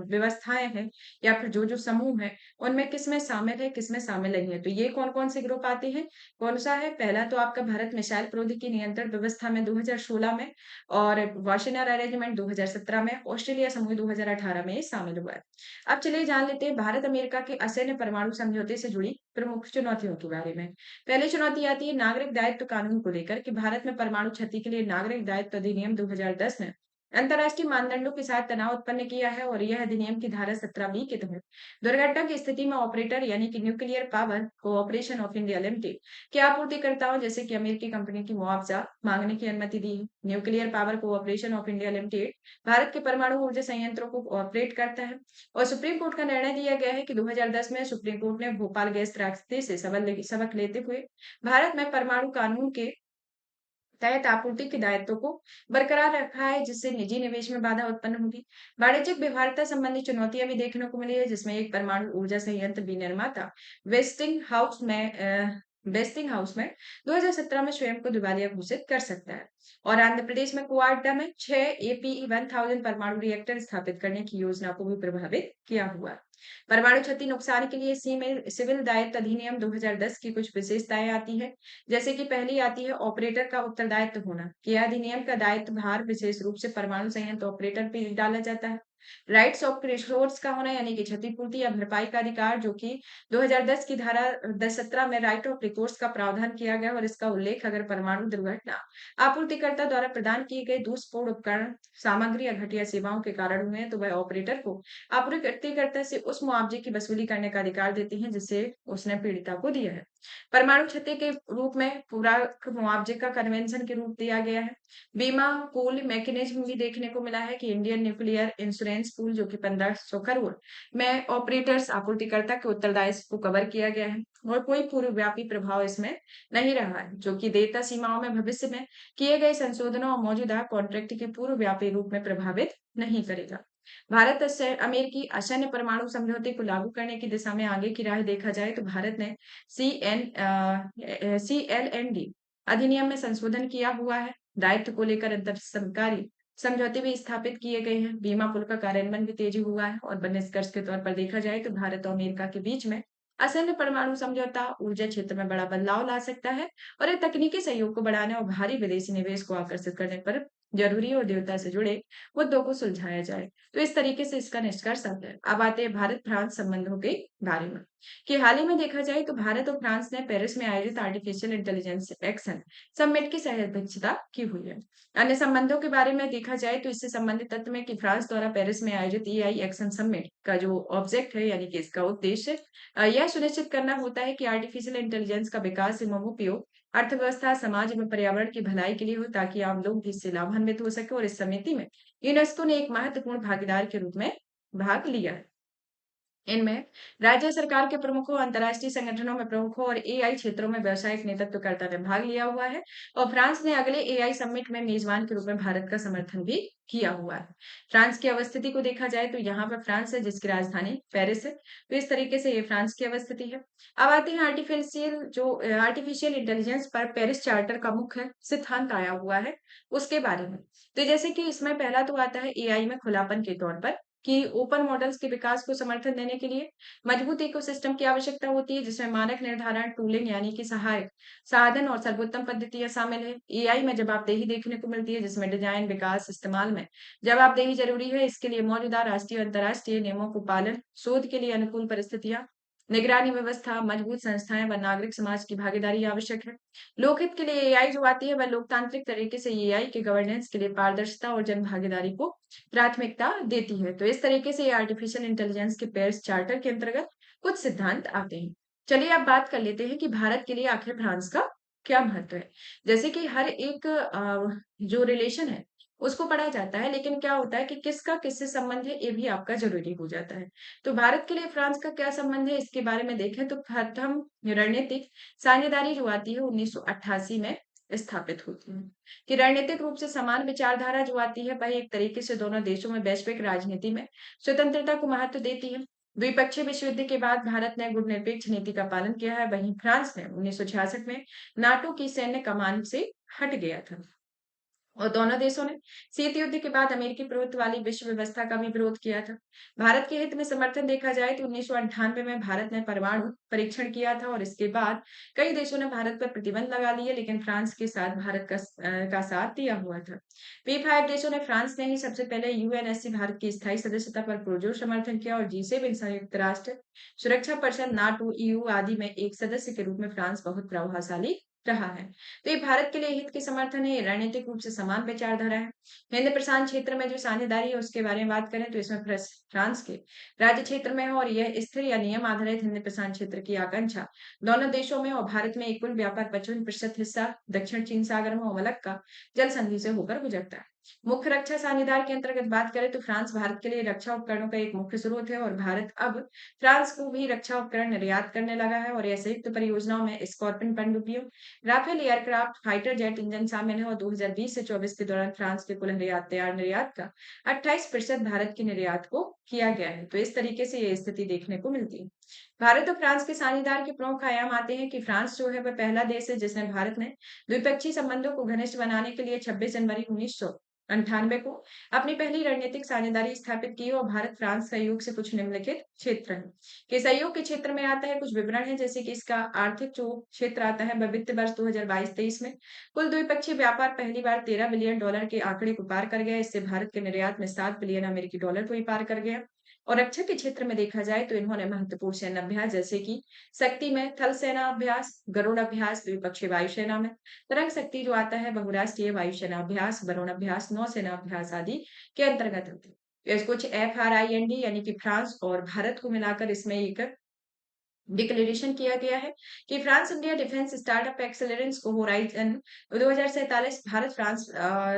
Speaker 1: व्यवस्थाएं हैं या फिर जो-जो समूह है, उनमें किसमें शामिल है, किसमें शामिल नहीं है। तो ये कौन-कौन से ग्रुप आते हैं, कौन-सा है? पहला तो आपका भारत मिसाइल प्रौद्योगिकी नियंत्रण व्यवस्था में 2016 में और वाशिनार अरेंजमेंट 2017 में, ऑस्ट्रेलिया समूह 2018 में शामिल हुआ है। अब चलिए जान लेते हैं भारत अमेरिका के असैन्य परमाणु समझौते से जुड़ी प्रमुख चुनौतियों के बारे में। पहली चुनौती आती है नागरिक दायित्व कानून को लेकर कि भारत में परमाणु क्षति के लिए नागरिक दायित्व अधिनियम 2010 ने अंतर्राष्ट्रीय मानदंडों के साथ तनाव उत्पन्न किया है और यह अधिनियम की धारा 17 बी के तहत दुर्घटना की स्थिति में ऑपरेटर यानी कि nuclear power cooperation of India limited के आपूर्तिकर्ताओं जैसे कि अमेरिकी कंपनी की मुआवजा मांगने की अनुमति दी है। Nuclear power cooperation of India limited Bharat के परमाणु ऊर्जा संयंत्रों को ऑपरेट करता है और सुप्रीम कोर्ट का निर्णय दिया गया है कि 2010 में सुप्रीम कोर्ट ने भोपाल गैस त्रासदी से सबक लेते हुए भारत में परमाणु कानून के तहत आपूर्ति के दायित्व को बरकरार रखा है, जिससे निजी निवेश में बाधा उत्पन्न होगी। वाणिज्यिक व्यवहार्यता संबंधी चुनौतियां भी देखने को मिली है, जिसमें एक परमाणु ऊर्जा संयंत्र विनिर्माता वेस्टिंग हाउस में वेस्टिंग हाउस में 2017 में स्वयं को दिवालिया घोषित कर सकता है और आंध्र प्रदेश में कुआडा में 6 एपीई 1000 परमाणु रिएक्टर स्थापित करने की योजना को भी प्रभावित किया हुआ है। परमाणु क्षति नुकसान के लिए सिविल दायित्व अधिनियम 2010 की कुछ विशेषताएं आती है, जैसे कि पहली आती है ऑपरेटर का उत्तरदायित्व होना। यह अधिनियम का दायित्व भार विशेष रूप से परमाणु संयंत्र ऑपरेटर पे डाला जाता है। राइट्स ऑफ रिसोर्स का होना यानी कि क्षतिपूर्ति या भरपाई का अधिकार, जो कि 2010 की धारा 17 में राइट ऑफ रिकोर्स का प्रावधान किया गया और इसका उल्लेख अगर परमाणु दुर्घटना आपूर्तिकर्ता द्वारा प्रदान किए गए दुष्पूर्ण उपकरण, सामग्री या घटिया सेवाओं के कारण हुए हैं, तो वह ऑपरेटर को आपूर्तिकर्ता से उस मुआवजे की वसूली करने का अधिकार देती है जिसे उसने पीड़िता को दिया है। परमाणु क्षति के रूप में पूरा मुआवजे का कन्वेंशन के रूप दिया गया है। बीमा पूल मैकेनिज्म भी देखने को मिला है कि इंडियन न्यूक्लियर इंश्योरेंस पूल, जो कि 1500 करोड़ में ऑपरेटर्स आपूर्तिकर्ता के उत्तरदायित्व को कवर किया गया है और कोई पूर्वव्यापी प्रभाव इसमें नहीं रहा है, जो कि देयता सीमाओं में भविष्य में किए गए संशोधनों और मौजूदा कॉन्ट्रैक्ट के पूर्वव्यापी रूप में प्रभावित नहीं करेगा। भारत से अमेरिकी असैन्य परमाणु समझौते को लागू करने की दिशा में आगे की राह देखा जाए तो भारत ने सीएलएनडी अधिनियम में संशोधन किया हुआ है। दायित्व को लेकर अंतर सरकारी समझौते भी स्थापित किए गए हैं। बीमा पुल का कार्यान्वयन भी तेजी हुआ है और निष्कर्ष के तौर पर देखा जाए तो भारत और अमेरिका के बीच में असैन्य परमाणु समझौता ऊर्जा क्षेत्र में बड़ा बदलाव ला सकता है और ये तकनीकी सहयोग को बढ़ाने और भारी विदेशी निवेश को आकर्षित करने पर जरूरी और देवता से जुड़े मुद्दों को सुलझाया जाए। तो इस तरीके से इसका निष्कर्ष आता है। अब आते हैं भारत फ्रांस संबंधों के बारे में कि हाल ही में देखा जाए तो भारत और फ्रांस ने पेरिस में आयोजित आर्टिफिशियल इंटेलिजेंस एक्शन समिट की सह अध्यक्षता की हुई है। अन्य संबंधों के बारे में देखा जाए तो इससे संबंधित तथ्य में कि फ्रांस द्वारा पेरिस में आयोजित एआई एक्शन समिट का जो ऑब्जेक्ट है यानी कि इसका उद्देश्य यह सुनिश्चित करना होता है कि आर्टिफिशियल इंटेलिजेंस का विकास एवं उपयोग अर्थव्यवस्था, समाज एवं पर्यावरण की भलाई के लिए हो ताकि आम लोग भी इससे लाभान्वित हो सके और इस समिति में यूनेस्को ने एक महत्वपूर्ण भागीदार के रूप में भाग लिया है। इनमें राज्य सरकार के प्रमुखों, अंतर्राष्ट्रीय संगठनों में प्रमुखों और एआई क्षेत्रों में व्यावसायिक नेतृत्वकर्ता ने भाग लिया हुआ है और फ्रांस ने अगले एआई समिट में मेजबान के रूप में भारत का समर्थन भी किया हुआ है। फ्रांस की अवस्थिति को देखा जाए तो यहाँ पर फ्रांस है जिसकी राजधानी पेरिस है। तो इस तरीके से ये फ्रांस की अवस्थिति है। अब आते हैं आर्टिफिशियल इंटेलिजेंस पर पेरिस चार्टर का मुख्य सिद्धांत आया हुआ है उसके बारे में। तो जैसे कि इसमें पहला तो आता है एआई में खुलापन के तौर पर कि ओपन मॉडल्स के विकास को समर्थन देने के लिए मजबूत इकोसिस्टम की आवश्यकता होती है जिसमें मानक निर्धारण, टूलिंग यानी कि सहायक साधन और सर्वोत्तम पद्धतियां शामिल है। एआई में जवाबदेही देखने को मिलती है जिसमें डिजाइन, विकास, इस्तेमाल में जवाबदेही जरूरी है। इसके लिए मौजूदा राष्ट्रीय और अंतर्राष्ट्रीय नियमों को पालन, शोध के लिए अनुकूल परिस्थितियां, निगरानी व्यवस्था, मजबूत संस्थाएं व नागरिक समाज की भागीदारी आवश्यक है। लोकहित के लिए एआई जो आती है वह लोकतांत्रिक तरीके से एआई के गवर्नेंस के लिए पारदर्शिता और जन भागीदारी को प्राथमिकता देती है। तो इस तरीके से ये आर्टिफिशियल इंटेलिजेंस के पेरिस चार्टर के अंतर्गत कुछ सिद्धांत आते हैं। चलिए अब बात कर लेते हैं कि भारत के लिए आखिर फ्रांस का क्या महत्व है। जैसे कि हर एक जो रिलेशन है उसको पढ़ा जाता है लेकिन क्या होता है कि किसका किससे संबंध है ये भी आपका जरूरी हो जाता है। तो भारत के लिए फ्रांस का क्या संबंध है इसके बारे में देखें तो प्रथम रणनीतिक साझेदारी जो आती है 1988 में स्थापित होती है कि रणनीतिक रूप से समान विचारधारा जो आती है वह एक तरीके से दोनों देशों में वैश्विक राजनीति में स्वतंत्रता को महत्व देती है। द्विपक्षीय विश्व युद्ध के बाद भारत ने गुटनिरपेक्ष नीति का पालन किया है, वहीं फ्रांस ने 1966 में नाटो की सैन्य कमान से हट गया था और दोनों देशों ने शीत युद्ध के बाद अमेरिकी प्रभुत्व वाली विश्व व्यवस्था का भी विरोध किया था। भारत के हित में समर्थन देखा जाए तो 1998 में भारत ने परमाणु परीक्षण किया था और इसके बाद कई देशों ने भारत पर प्रतिबंध लगा लिए लेकिन फ्रांस के साथ भारत का साथ दिया हुआ था। P5 देशों ने फ्रांस ने ही सबसे पहले यूएनएससी भारत की स्थायी सदस्यता पर पुरजोर समर्थन किया और G7 संयुक्त राष्ट्र सुरक्षा परिषद, नाटो, ईयू आदि में एक सदस्य के रूप में फ्रांस बहुत प्रभावशाली रहा है। तो ये भारत के लिए हित के समर्थन है, ये रणनीतिक रूप से समान विचारधारा है। हिंद प्रशांत क्षेत्र में जो साझेदारी है उसके बारे में बात करें तो इसमें फ्रांस के राज्य क्षेत्र में है और यह स्थिर या नियम आधारित हिंद प्रशांत क्षेत्र की आकांक्षा दोनों देशों में और भारत में एक कुल व्यापार 55% हिस्सा दक्षिण चीन सागर में ओमलक का जल संधि से होकर गुजरता है। मुख्य रक्षा साझेदार के अंतर्गत बात करें तो फ्रांस भारत के लिए रक्षा उपकरणों का एक मुख्य स्रोत है और भारत अब फ्रांस को भी रक्षा उपकरण निर्यात करने लगा है और यह संयुक्त परियोजनाओं में स्कॉर्पियन पनडुब्बियों, Rafale aircraft, fighter jet engine शामिल है और 2020 से 24 के दौरान फ्रांस के कुल तैयार निर्यात का 28% भारत के निर्यात को किया गया है। तो इस तरीके से ये स्थिति देखने को मिलती है। भारत और फ्रांस के साझेदार के प्रमुख आयाम आते हैं कि फ्रांस जो है वह पहला देश है जिसने भारत ने द्विपक्षीय संबंधों को घनिष्ठ बनाने के लिए 26 जनवरी 1998 को अपनी पहली रणनीतिक साझेदारी स्थापित की और भारत फ्रांस सहयोग से कुछ निम्नलिखित क्षेत्र हैं कि सहयोग के क्षेत्र में आता है कुछ विवरण है जैसे कि इसका आर्थिक जो क्षेत्र आता है वह वित्त वर्ष 2022-23 में कुल द्विपक्षीय व्यापार पहली बार $13 बिलियन के आंकड़े को पार कर गया। इससे भारत के निर्यात में $7 बिलियन अमेरिकी डॉलर को ही पार कर गया। और रक्षा के क्षेत्र में देखा जाए तो इन्होंने महत्वपूर्ण सैन्य अभ्यास जैसे कि शक्ति में थल सेना अभ्यास, गरुड़ अभ्यास, द्विपक्षीय वायुसेना में तरंग शक्ति जो आता है बहुराष्ट्रीय वायुसेना अभ्यास, वरुण अभ्यास, नौसेना अभ्यास आदि के अंतर्गत होते हैं। कुछ FRIND यानी कि फ्रांस और भारत को मिलाकर इसमें एक डिक्लेरेशन किया गया है कि फ्रांस इंडिया डिफेंस स्टार्टअप एक्सेलरेंस को होराइजन 2047 भारत फ्रांस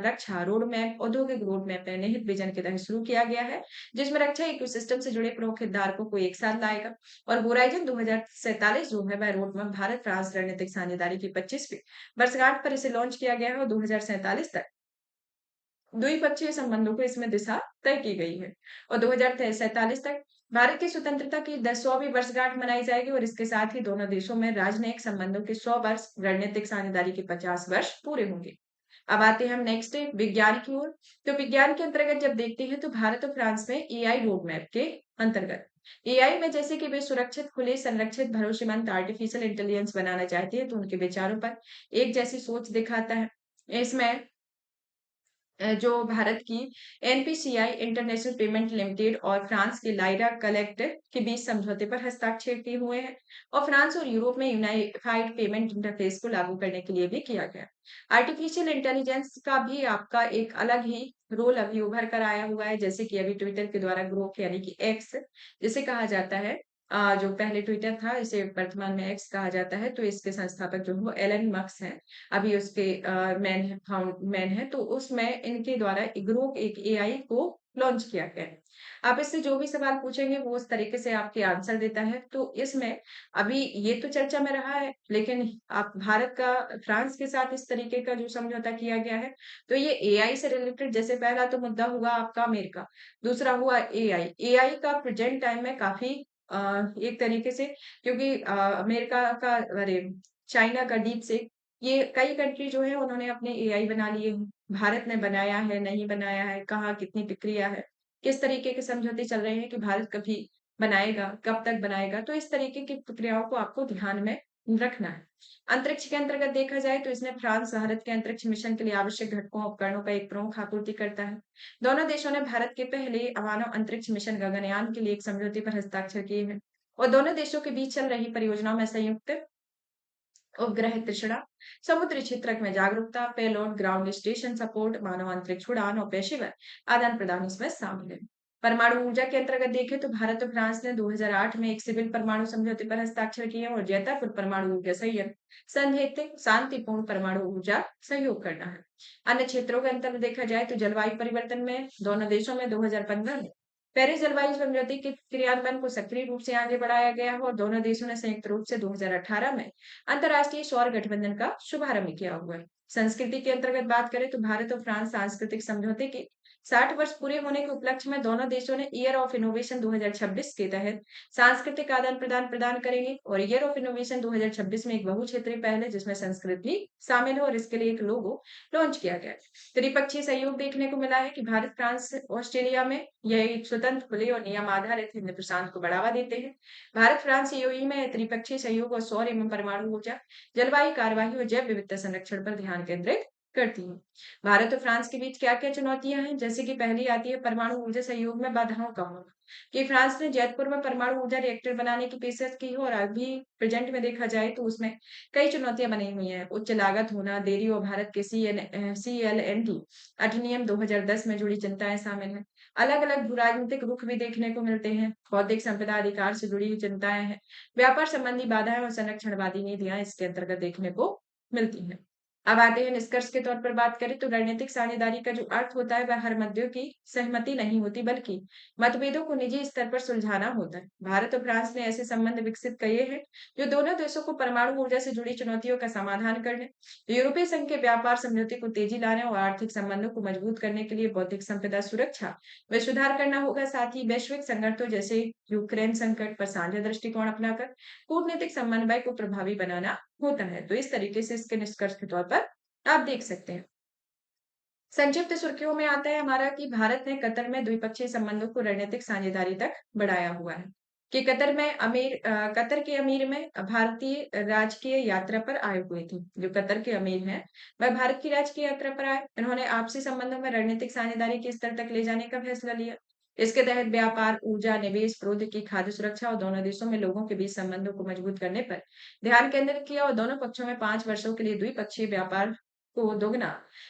Speaker 1: रक्षा रोड मैप औद्योगिक रोड मैप में निहित विजन के तहत शुरू किया गया है जिसमें रक्षा इकोसिस्टम से जुड़े प्रमुख हितधारकों को एक साथ लाएगा और होराइजन 2047 जो है वह रोड मैप भारत फ्रांस रणनीतिक साझेदारी की 25वीं वर्षगांठ पर इसे लॉन्च किया गया है और 2047 तक द्विपक्षीय संबंधों को इसमें दिशा तय की गई है और 2047 तक भारत की स्वतंत्रता की 100वीं वर्षगांठ मनाई जाएगी और इसके साथ ही दोनों देशों में राजनयिक संबंधों के 100 वर्ष, रणनीतिक साझेदारी के 50 वर्ष पूरे होंगे। अब आते हैं हम नेक्स्ट विज्ञान की ओर। तो विज्ञान के अंतर्गत जब देखते हैं तो भारत और फ्रांस में एआई रोड मैप के अंतर्गत एआई में जैसे कि वे सुरक्षित, खुले, संरक्षित, भरोसेमंद आर्टिफिशियल इंटेलिजेंस बनाना चाहते हैं, तो उनके विचारों पर एक जैसी सोच दिखाता है। इसमें जो भारत की एनपीसीआई इंटरनेशनल पेमेंट लिमिटेड और फ्रांस की लाइरा कलेक्ट के बीच समझौते पर हस्ताक्षर किए हुए हैं, और फ्रांस और यूरोप में यूनाइफाइड पेमेंट इंटरफेस को लागू करने के लिए भी किया गया। आर्टिफिशियल इंटेलिजेंस का भी आपका एक अलग ही रोल अभी उभर कर आया हुआ है, जैसे कि अभी ट्विटर के द्वारा ग्रोक यानी कि एक्स जिसे कहा जाता है, जो पहले ट्विटर था इसे वर्तमान में एक्स कहा जाता है, तो इसके संस्थापक जो है वो एलन मस्क हैं। अभी उसके मैन है, तो उसमें इनके द्वारा ग्रुप एक एआई को लॉन्च किया गया है। आप इससे जो भी सवाल पूछेंगे वो उस तरीके से आपके आंसर देता है। तो इसमें अभी ये तो चर्चा में रहा है, लेकिन आप भारत का फ्रांस के साथ इस तरीके का जो समझौता किया गया है, तो ये एआई से रिलेटेड जैसे पहला तो मुद्दा हुआ आपका अमेरिका, दूसरा हुआ एआई। एआई का प्रेजेंट टाइम में काफी एक तरीके से, क्योंकि अमेरिका का अरे चाइना का डीप से ये कई कंट्री जो है उन्होंने अपने एआई बना लिए हैं। भारत ने बनाया है, नहीं बनाया है, कहाँ कितनी प्रक्रिया है, किस तरीके के समझौते चल रहे हैं कि भारत कभी बनाएगा, कब तक बनाएगा, तो इस तरीके की प्रक्रियाओं को आपको ध्यान में रखना है। अंतरिक्ष के अंतर्गत देखा जाए तो इसमें फ्रांस भारत के अंतरिक्ष मिशन के लिए आवश्यक घटकों उपकरणों का एक प्रमुख आपूर्ति करता है। दोनों देशों ने भारत के पहले मानव अंतरिक्ष मिशन गगनयान के लिए एक समझौते पर हस्ताक्षर किए हैं, और दोनों देशों के बीच चल रही परियोजनाओं में संयुक्त उपग्रह तृष्णा, समुद्री क्षेत्र में जागरूकता, पेलोड, ग्राउंड स्टेशन सपोर्ट, मानव अंतरिक्ष उड़ान और पेशेवर आदान प्रदान इसमें शामिल है। परमाणु ऊर्जा के अंतर्गत देखें तो भारत और फ्रांस ने 2008 में एक सिविल परमाणु समझौते पर हस्ताक्षर किए और जैतापुर परमाणु ऊर्जा संयंत्र संहित शांतिपूर्ण परमाणु ऊर्जा सहयोग करना है। अन्य क्षेत्रों के अंतर्गत देखा जाए तो जलवायु परिवर्तन में दोनों देशों में 2015 में पेरिस जलवायु समझौते के क्रियान्वयन को सक्रिय रूप से आगे बढ़ाया गया है, और दोनों देशों ने संयुक्त रूप से 2018 में अंतर्राष्ट्रीय सौर गठबंधन का शुभारंभ किया हुआ है। संस्कृति के अंतर्गत बात करें तो भारत और फ्रांस सांस्कृतिक समझौते के 60 वर्ष पूरे होने के उपलक्ष्य में दोनों देशों ने ईयर ऑफ इनोवेशन 2026 के तहत सांस्कृतिक आदान प्रदान प्रदान करेंगे, और ईयर ऑफ इनोवेशन 2026 में एक बहुक्षेत्रीय पहल है जिसमें संस्कृति शामिल है, और इसके लिए एक लोगो लॉन्च किया गया है। त्रिपक्षीय सहयोग देखने को मिला है कि भारत, फ्रांस, ऑस्ट्रेलिया में यह एक स्वतंत्र, खुले और नियम आधारित हिंद प्रशांत को बढ़ावा देते हैं। भारत फ्रांस यूएई में त्रिपक्षीय सहयोग और सौर एवं परमाणु ऊर्जा, जलवायु कार्यवाही और जैव विविधता संरक्षण पर ध्यान केंद्रित करती है। भारत और फ्रांस के बीच क्या क्या चुनौतियां हैं, जैसे कि पहली आती है परमाणु ऊर्जा सहयोग में बाधाओं का होना, कि फ्रांस ने जैतपुर में परमाणु ऊर्जा रिएक्टर बनाने की पेशकश की है, और अभी प्रेजेंट में देखा जाए तो उसमें कई चुनौतियां बनी हुई हैं। उच्च लागत होना, देरी और भारत के CLND अधिनियम 2010 में जुड़ी चिंताएं शामिल हैं। अलग अलग भू राजनीतिक रुख भी देखने को मिलते हैं। बौद्धिक संपदा अधिकार से जुड़ी हुई चिंताएं हैं। व्यापार संबंधी बाधाएं और संरक्षणवादी नीतियां इसके अंतर्गत देखने को मिलती हैं। अब आते हैं निष्कर्ष के तौर पर बात करें तो रणनीतिक साझेदारी का जो अर्थ होता है वह हर मुद्दों की सहमति नहीं होती, बल्कि मतभेदों को निजी स्तर पर सुलझाना होता है। भारत और फ्रांस ने ऐसे संबंध विकसित किए हैं जो दोनों देशों को परमाणु ऊर्जा से जुड़ी चुनौतियों का समाधान करने, यूरोपीय संघ के व्यापार समझौते को तेजी लाने और आर्थिक संबंधों को मजबूत करने के लिए बौद्धिक संपदा सुरक्षा में सुधार करना होगा। साथ ही वैश्विक संगठनों जैसे यूक्रेन संकट पर साझा दृष्टिकोण अपनाकर कूटनीतिक समन्वय को प्रभावी बनाना होता है। तो इस तरीके से इसके निष्कर्ष के तौर पर आप देख सकते हैं। संक्षिप्त सुर्खियों में आता है हमारा कि भारत ने कतर में द्विपक्षीय संबंधों को रणनीतिक साझेदारी तक बढ़ाया हुआ है, कि कतर के अमीर में भारतीय राजकीय यात्रा पर आए हुए थे। जो कतर के अमीर हैं वह भारत की राजकीय यात्रा पर आए, इन्होंने आपसी संबंधों में रणनीतिक साझेदारी के स्तर तक ले जाने का फैसला लिया। इसके तहत व्यापार, ऊर्जा, निवेश, प्रौद्योगिकी, खाद्य सुरक्षा और दोनों देशों में लोगों के बीच संबंधों को मजबूत करने पर ध्यान केंद्रित किया, और दोनों पक्षों में 5 वर्षों के लिए द्विपक्षीय व्यापार को दोगुना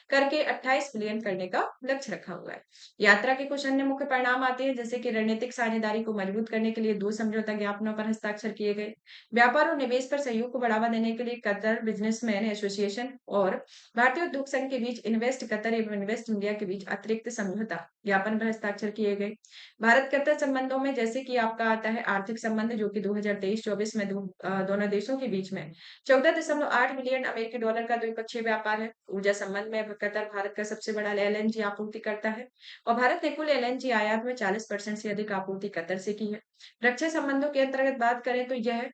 Speaker 1: करके 28 बिलियन करने का लक्ष्य रखा हुआ है। यात्रा के कुछ अन्य मुख्य परिणाम आते हैं, जैसे कि रणनीतिक साझेदारी को मजबूत करने के लिए 2 समझौता ज्ञापनों पर हस्ताक्षर किए गए। व्यापार और निवेश पर सहयोग को बढ़ावा देने के लिए कतर बिजनेसमैन एसोसिएशन और भारतीय उद्योग संघ के बीच इन्वेस्ट कतर एवं इन्वेस्ट इंडिया के बीच अतिरिक्त समझौता ज्ञापन पर हस्ताक्षर किए गए। भारत कतर संबंधों में जैसे कि आपका आता है आर्थिक संबंध, जो कि 2023-24 में दोनों देशों के बीच में 14.8 बिलियन अमेरिकी डॉलर का द्विपक्षीय व्यापार है। ऊर्जा संबंध में कतर भारत का सबसे बड़ा एलएनजी आपूर्ति करता है, और भारत ने कुल एलएनजी आयात में 40% से अधिक आपूर्ति कतर से की है। रक्षा संबंधों के अंतर्गत बात करें तो यह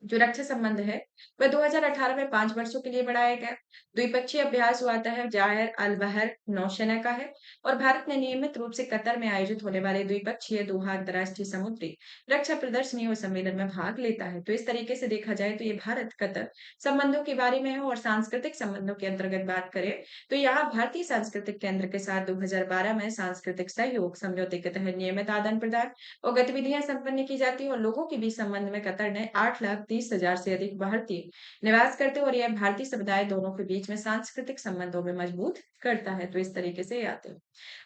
Speaker 1: जो रक्षा संबंध है वह 2018 में 5 वर्षों के लिए बढ़ाया गया। द्विपक्षीय अभ्यास हुआ है जाहिर अल बहर नौसेना का है और भारत ने नियमित रूप से कतर में आयोजित होने वाले द्विपक्षीय दोहा अंतर्राष्ट्रीय समुद्री रक्षा प्रदर्शनी और सम्मेलन में भाग लेता है। तो इस तरीके से देखा जाए तो ये भारत कतर संबंधों के बारे में है। और सांस्कृतिक संबंधों के अंतर्गत बात करें तो यहाँ भारतीय सांस्कृतिक केंद्र के साथ 2012 में सांस्कृतिक सहयोग समझौते के तहत नियमित आदान प्रदान और गतिविधियां संपन्न की जाती है। और लोगों के बीच संबंध में कतर ने 8,30,000 से अधिक भारतीय निवास करते हैं और यह भारतीय समुदाय दोनों के बीच में सांस्कृतिक संबंधों में मजबूत करता है। तो इस तरीके से ये आते हैं।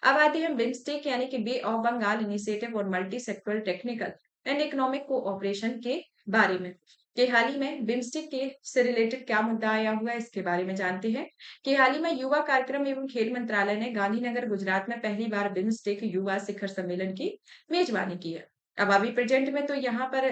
Speaker 1: अब आते हैं बिम्स्टेक यानी कि बे ऑफ बंगाल इनिशिएटिव और multi sectoral technical and economic cooperation के बारे में कि हाल ही में बिम्स्टेक के से रिलेटेड क्या मुद्दा आया हुआ है इसके बारे में जानते हैं। कि हाल ही में युवा कार्यक्रम एवं खेल मंत्रालय ने गांधीनगर गुजरात में पहली बार बिम्स्टेक युवा शिखर सम्मेलन की मेजबानी की है। अब अभी प्रेजेंट में तो यहाँ पर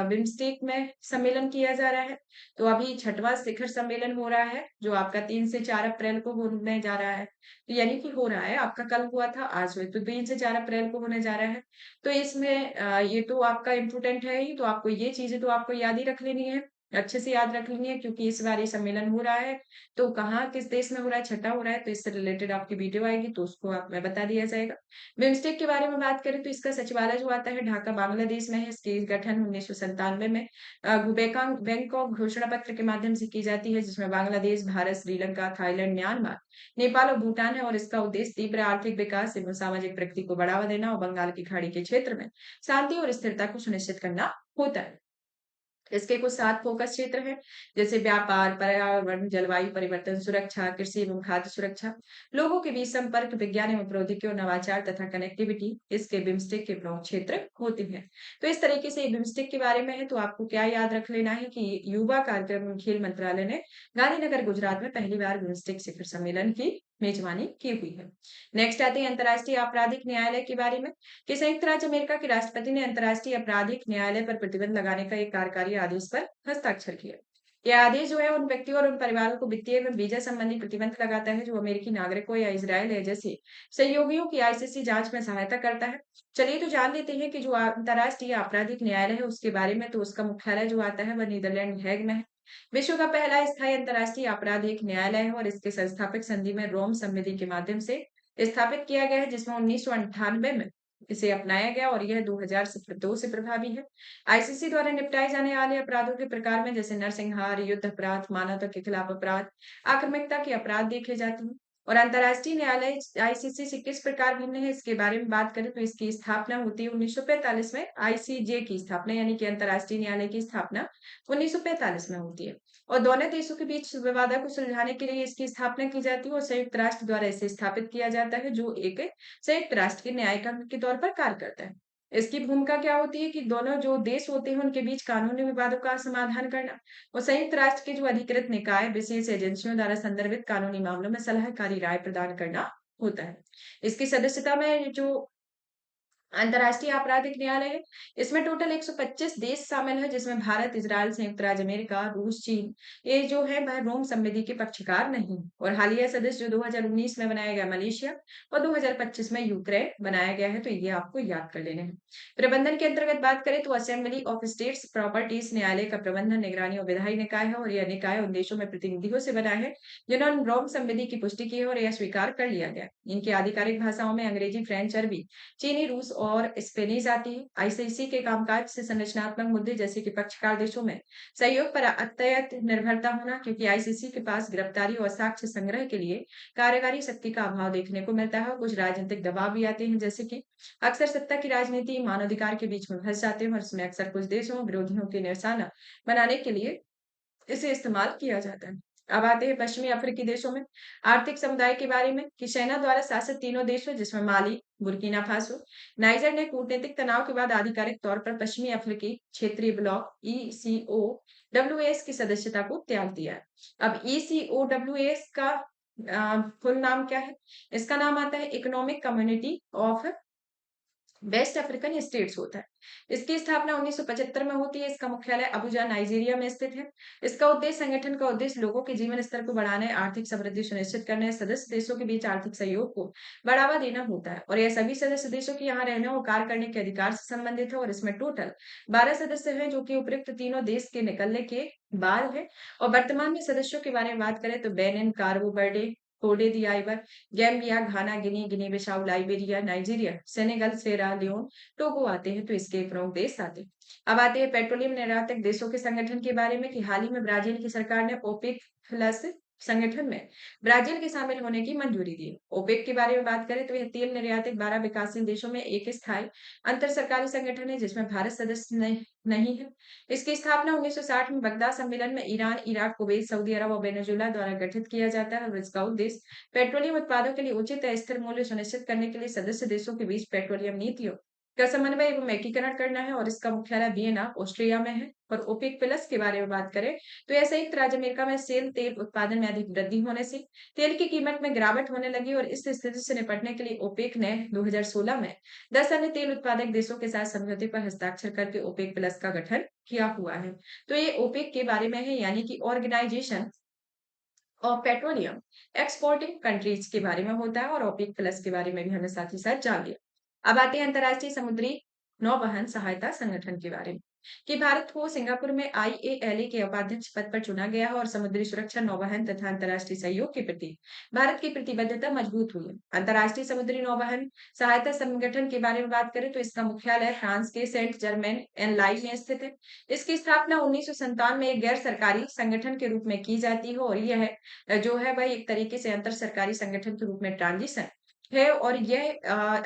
Speaker 1: बिम्स्टेक में सम्मेलन किया जा रहा है। तो अभी छठवां शिखर सम्मेलन हो रहा है जो आपका 3 से 4 अप्रैल को होने जा रहा है। तो यानी कि हो रहा है, आपका कल हुआ था, आज हुए, तो 3 से 4 अप्रैल को होने जा रहा है। तो इसमें ये तो आपका इम्पोर्टेंट है ही, तो आपको ये चीजें तो आपको याद ही रख लेनी है, अच्छे से याद रख लेनी है, क्योंकि इस बार ये सम्मेलन हो रहा है। तो कहाँ किस देश में हो रहा है, छठा हो रहा है, तो इससे रिलेटेड आपकी वीडियो आएगी तो उसको आप में बता दिया जाएगा। बिम्स्टेक के बारे में बात करें तो इसका सचिवालय जो आता है ढाका बांग्लादेश में है। इसकी गठन 1997 में बैंकॉक घोषणा पत्र के माध्यम से की जाती है, जिसमें बांग्लादेश, भारत, श्रीलंका, थाईलैंड, म्यांमार, नेपाल और भूटान है। और इसका उद्देश्य तीव्र आर्थिक विकास एवं सामाजिक प्रगति को बढ़ावा देना और बंगाल की खाड़ी के क्षेत्र में शांति और स्थिरता को सुनिश्चित करना होता है। इसके कुछ 7 फोकस क्षेत्र हैं, जैसे व्यापार, पर्यावरण, जलवायु परिवर्तन, सुरक्षा, कृषि एवं खाद्य सुरक्षा, लोगों के बीच संपर्क, विज्ञान एवं प्रौद्योगिकी और नवाचार तथा कनेक्टिविटी इसके बिम्स्टेक के प्रमुख क्षेत्र होते हैं। तो इस तरीके से बिम्स्टेक के बारे में है, तो आपको क्या याद रख लेना है कि युवा कार्यक्रम एवं खेल मंत्रालय ने गांधीनगर गुजरात में पहली बार बिम्स्टेक शिखर सम्मेलन की मेजबानी की हुई है। नेक्स्ट आते हैं अंतर्राष्ट्रीय आपराधिक न्यायालय के बारे में कि संयुक्त राज्य अमेरिका के राष्ट्रपति ने अंतर्राष्ट्रीय आपराधिक न्यायालय पर प्रतिबंध लगाने का एक कार्यकारी आदेश पर हस्ताक्षर किया। यह आदेश जो है उन व्यक्तियों और उन परिवारों को वित्तीय एवं वीजा संबंधी प्रतिबंध लगाता है जो अमेरिकी नागरिकों या इसराइल या जैसे सहयोगियों की आईसीसी जांच में सहायता करता है। चलिए तो जान लेते हैं कि जो अंतर्राष्ट्रीय आपराधिक न्यायालय है उसके बारे में। तो उसका मुख्यालय जो आता है वह नीदरलैंड हैग में है। विश्व का पहला स्थायी अंतर्राष्ट्रीय आपराधिक न्यायालय है और इसके संस्थापक संधि में रोम संधि के माध्यम से स्थापित किया गया है, जिसमें 1998 में इसे अपनाया गया और यह 2002 से प्रभावी है। आईसीसी द्वारा निपटाए जाने वाले अपराधों के प्रकार में जैसे नरसंहार, युद्ध अपराध, मानवता के खिलाफ अपराध, आक्रामकता के अपराध देखे जाते हैं। और अंतर्राष्ट्रीय न्यायालय आईसीसी से किस प्रकार भिन्न है इसके बारे में बात करें तो इसकी स्थापना होती है 1945 में। आईसीजे की स्थापना यानी कि अंतर्राष्ट्रीय न्यायालय की स्थापना 1945 में होती है। और दोनों देशों के बीच विवादों को सुलझाने के लिए इसकी स्थापना की जाती है और संयुक्त राष्ट्र द्वारा इसे स्थापित किया जाता है, जो एक संयुक्त राष्ट्र के न्यायिक के तौर पर कार्य करता है। इसकी भूमिका क्या होती है कि दोनों जो देश होते हैं उनके बीच कानूनी विवादों का समाधान करना और संयुक्त राष्ट्र के जो अधिकृत निकाय विशेष एजेंसियों द्वारा संदर्भित कानूनी मामलों में सलाहकारी राय प्रदान करना होता है। इसकी सदस्यता में जो अंतर्राष्ट्रीय आपराधिक न्यायालय है इसमें टोटल 125 देश शामिल है, जिसमें भारत, इजराइल, संयुक्त राज्य अमेरिका, रूस, चीन ये जो है वह रोम संधि के पक्षकार नहीं। और हालिया सदस्य जो 2019 में बनाया गया मलेशिया और 2025 में यूक्रेन बनाया गया है। तो ये आपको याद कर लेने हैं। प्रबंधन के अंतर्गत बात करें तो असेंबली ऑफ स्टेट्स प्रॉपर्टीज न्यायालय का प्रबंधन, निगरानी और विधायी निकाय है और यह निकाय उन देशों में प्रतिनिधियों से बना है जिन्होंने रोम संधि की पुष्टि की है और यह स्वीकार कर लिया गया। इनकी आधिकारिक भाषाओं में अंग्रेजी, फ्रेंच, अरबी, चीनी, रूस और स्पेनिश आती है। आईसीसी के कामकाज से संरचनात्मक मुद्दे जैसे कि पक्षकार देशों में सहयोग पर अत्यंत निर्भरता होना, क्योंकि आईसीसी के पास गिरफ्तारी और साक्ष्य संग्रह के लिए कार्यकारी शक्ति का अभाव देखने को मिलता है। और कुछ राजनीतिक दबाव भी आते हैं, जैसे कि अक्सर सत्ता की राजनीति मानवाधिकार के बीच में फंस जाते हैं और इसमें अक्सर कुछ देशों विरोधियों के निशाना बनाने के लिए इसे इस्तेमाल किया जाता है। अब आते हैं पश्चिमी अफ्रीकी देशों में आर्थिक समुदाय के बारे में कि सेना द्वारा शासित तीनों देशों जिसमें माली, बुर्किना फासो, नाइजर ने कूटनीतिक तनाव के बाद आधिकारिक तौर पर पश्चिमी अफ्रीकी क्षेत्रीय ब्लॉक ईसीओडब्ल्यूएस की सदस्यता को त्याग दिया है। अब ईसीओडब्ल्यूएस का फुल नाम क्या है? इसका नाम आता है economic community of West African states होता है। इसकी स्थापना 1975 में होती है। इसका मुख्यालय अबुजा, नाइजीरिया में स्थित है। इसका उद्देश्य संगठन का उद्देश्य लोगों के जीवन स्तर को बढ़ाने, आर्थिक समृद्धि सुनिश्चित करने, सदस्य देशों के बीच आर्थिक सहयोग को बढ़ावा देना होता है और यह सभी सदस्य देशों के यहाँ रहने और कार्य करने के अधिकार से संबंधित है और इसमें टोटल 12 सदस्य हैं जो कि उपयुक्त तीनों देश के निकलने के बाद है। और वर्तमान में सदस्यों के बारे में बात करें तो बेनिन, काबो वर्डे, कोटे दी आइवर, गैम्बिया, घाना, गिनी, गिनी बिसाऊ, लाइबेरिया, नाइजीरिया, सेनेगल, सेरा लियोन, टोगो आते हैं। तो इसके प्रमुख देश आते हैं। अब आते हैं पेट्रोलियम निर्यातक देशों के संगठन के बारे में कि हाल ही में ब्राजील की सरकार ने ओपेक प्लस संगठन में ब्राजील के शामिल होने की मंजूरी दी। ओपेक के बारे में बात करें तो यह तेल निर्यातक 12 विकासशील देशों में एक स्थायी अंतर सरकारी संगठन है जिसमें भारत सदस्य नहीं है। इसकी स्थापना 1960 में बगदाद सम्मेलन में ईरान, इराक, कुवैत, सऊदी अरब और वेनेजुएला द्वारा गठित किया जाता है और इसका उद्देश्य पेट्रोलियम उत्पादों के लिए उचित स्थिर मूल्य सुनिश्चित करने के लिए सदस्य देशों के बीच पेट्रोलियम नीतियों का समन्वय एवं एकीकरण करना है और इसका मुख्यालय वियना, ऑस्ट्रिया में है। और ओपेक प्लस के बारे में बात करें तो यह संयुक्त राज्य अमेरिका में सेल तेल उत्पादन में अधिक वृद्धि होने से तेल की कीमत में गिरावट होने लगी और इस स्थिति से निपटने के लिए ओपेक ने 2016 में 10 अन्य तेल उत्पादक देशों के साथ समझौते पर हस्ताक्षर करके ओपेक प्लस का गठन किया हुआ है। तो ये ओपेक के बारे में है यानी कि ऑर्गेनाइजेशन और पेट्रोलियम एक्सपोर्टिंग कंट्रीज के बारे में होता है और ओपेक प्लस के बारे में भी हमने साथ ही साथ जान लिया। अब आते हैं अंतर्राष्ट्रीय समुद्री नौवहन सहायता संगठन के बारे में कि भारत को सिंगापुर में आईएएलए के उपाध्यक्ष पद पर चुना गया है और समुद्री सुरक्षा, नौवहन तथा अंतर्राष्ट्रीय सहयोग के प्रति भारत की प्रतिबद्धता मजबूत हुई है। अंतर्राष्ट्रीय समुद्री नौवहन सहायता संगठन के बारे में बात करें तो इसका मुख्यालय फ्रांस के सेंट जर्मेन एन लाई में स्थित है। इसकी स्थापना 1957 में एक गैर सरकारी संगठन के रूप में की जाती है और यह जो है वह एक तरीके से अंतर सरकारी संगठन के रूप में ट्रांजिशन है और यह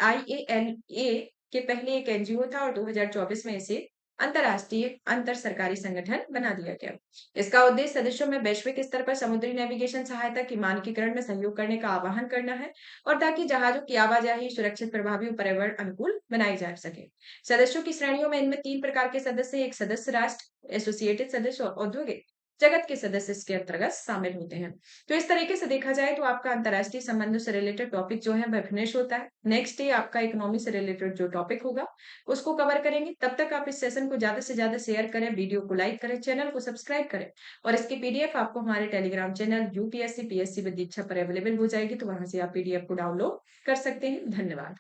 Speaker 1: आईएएलए के पहले एक एनजीओ था और 2024 में इसे अंतरराष्ट्रीय अंतर सरकारी संगठन बना दिया गया। इसका उद्देश्य सदस्यों में वैश्विक स्तर पर समुद्री नेविगेशन सहायता की मानकीकरण में सहयोग करने का आह्वान करना है और ताकि जहाजों की आवाजाही सुरक्षित, प्रभावी और पर्यावरण अनुकूल बनाई जा सके। सदस्यों की श्रेणियों में इनमें 3 प्रकार के सदस्य, एक सदस्य राष्ट्र, एसोसिएटेड सदस्य और औद्योगिक जगत के सदस्य इसके अंतर्गत शामिल होते हैं। तो इस तरीके से देखा जाए तो आपका अंतर्राष्ट्रीय संबंधों से रिलेटेड टॉपिक जो है वह फिनिश होता है। नेक्स्ट डे आपका इकोनॉमी से रिलेटेड जो टॉपिक होगा उसको कवर करेंगे। तब तक आप इस सेशन को ज्यादा से ज्यादा शेयर करें, वीडियो को लाइक करें, चैनल को सब्सक्राइब करें और इसकी पीडीएफ आपको हमारे Telegram channel UPSC PSC with Diksha पर अवेलेबल हो जाएगी। तो वहां से आप पीडीएफ को डाउनलोड कर सकते हैं। धन्यवाद।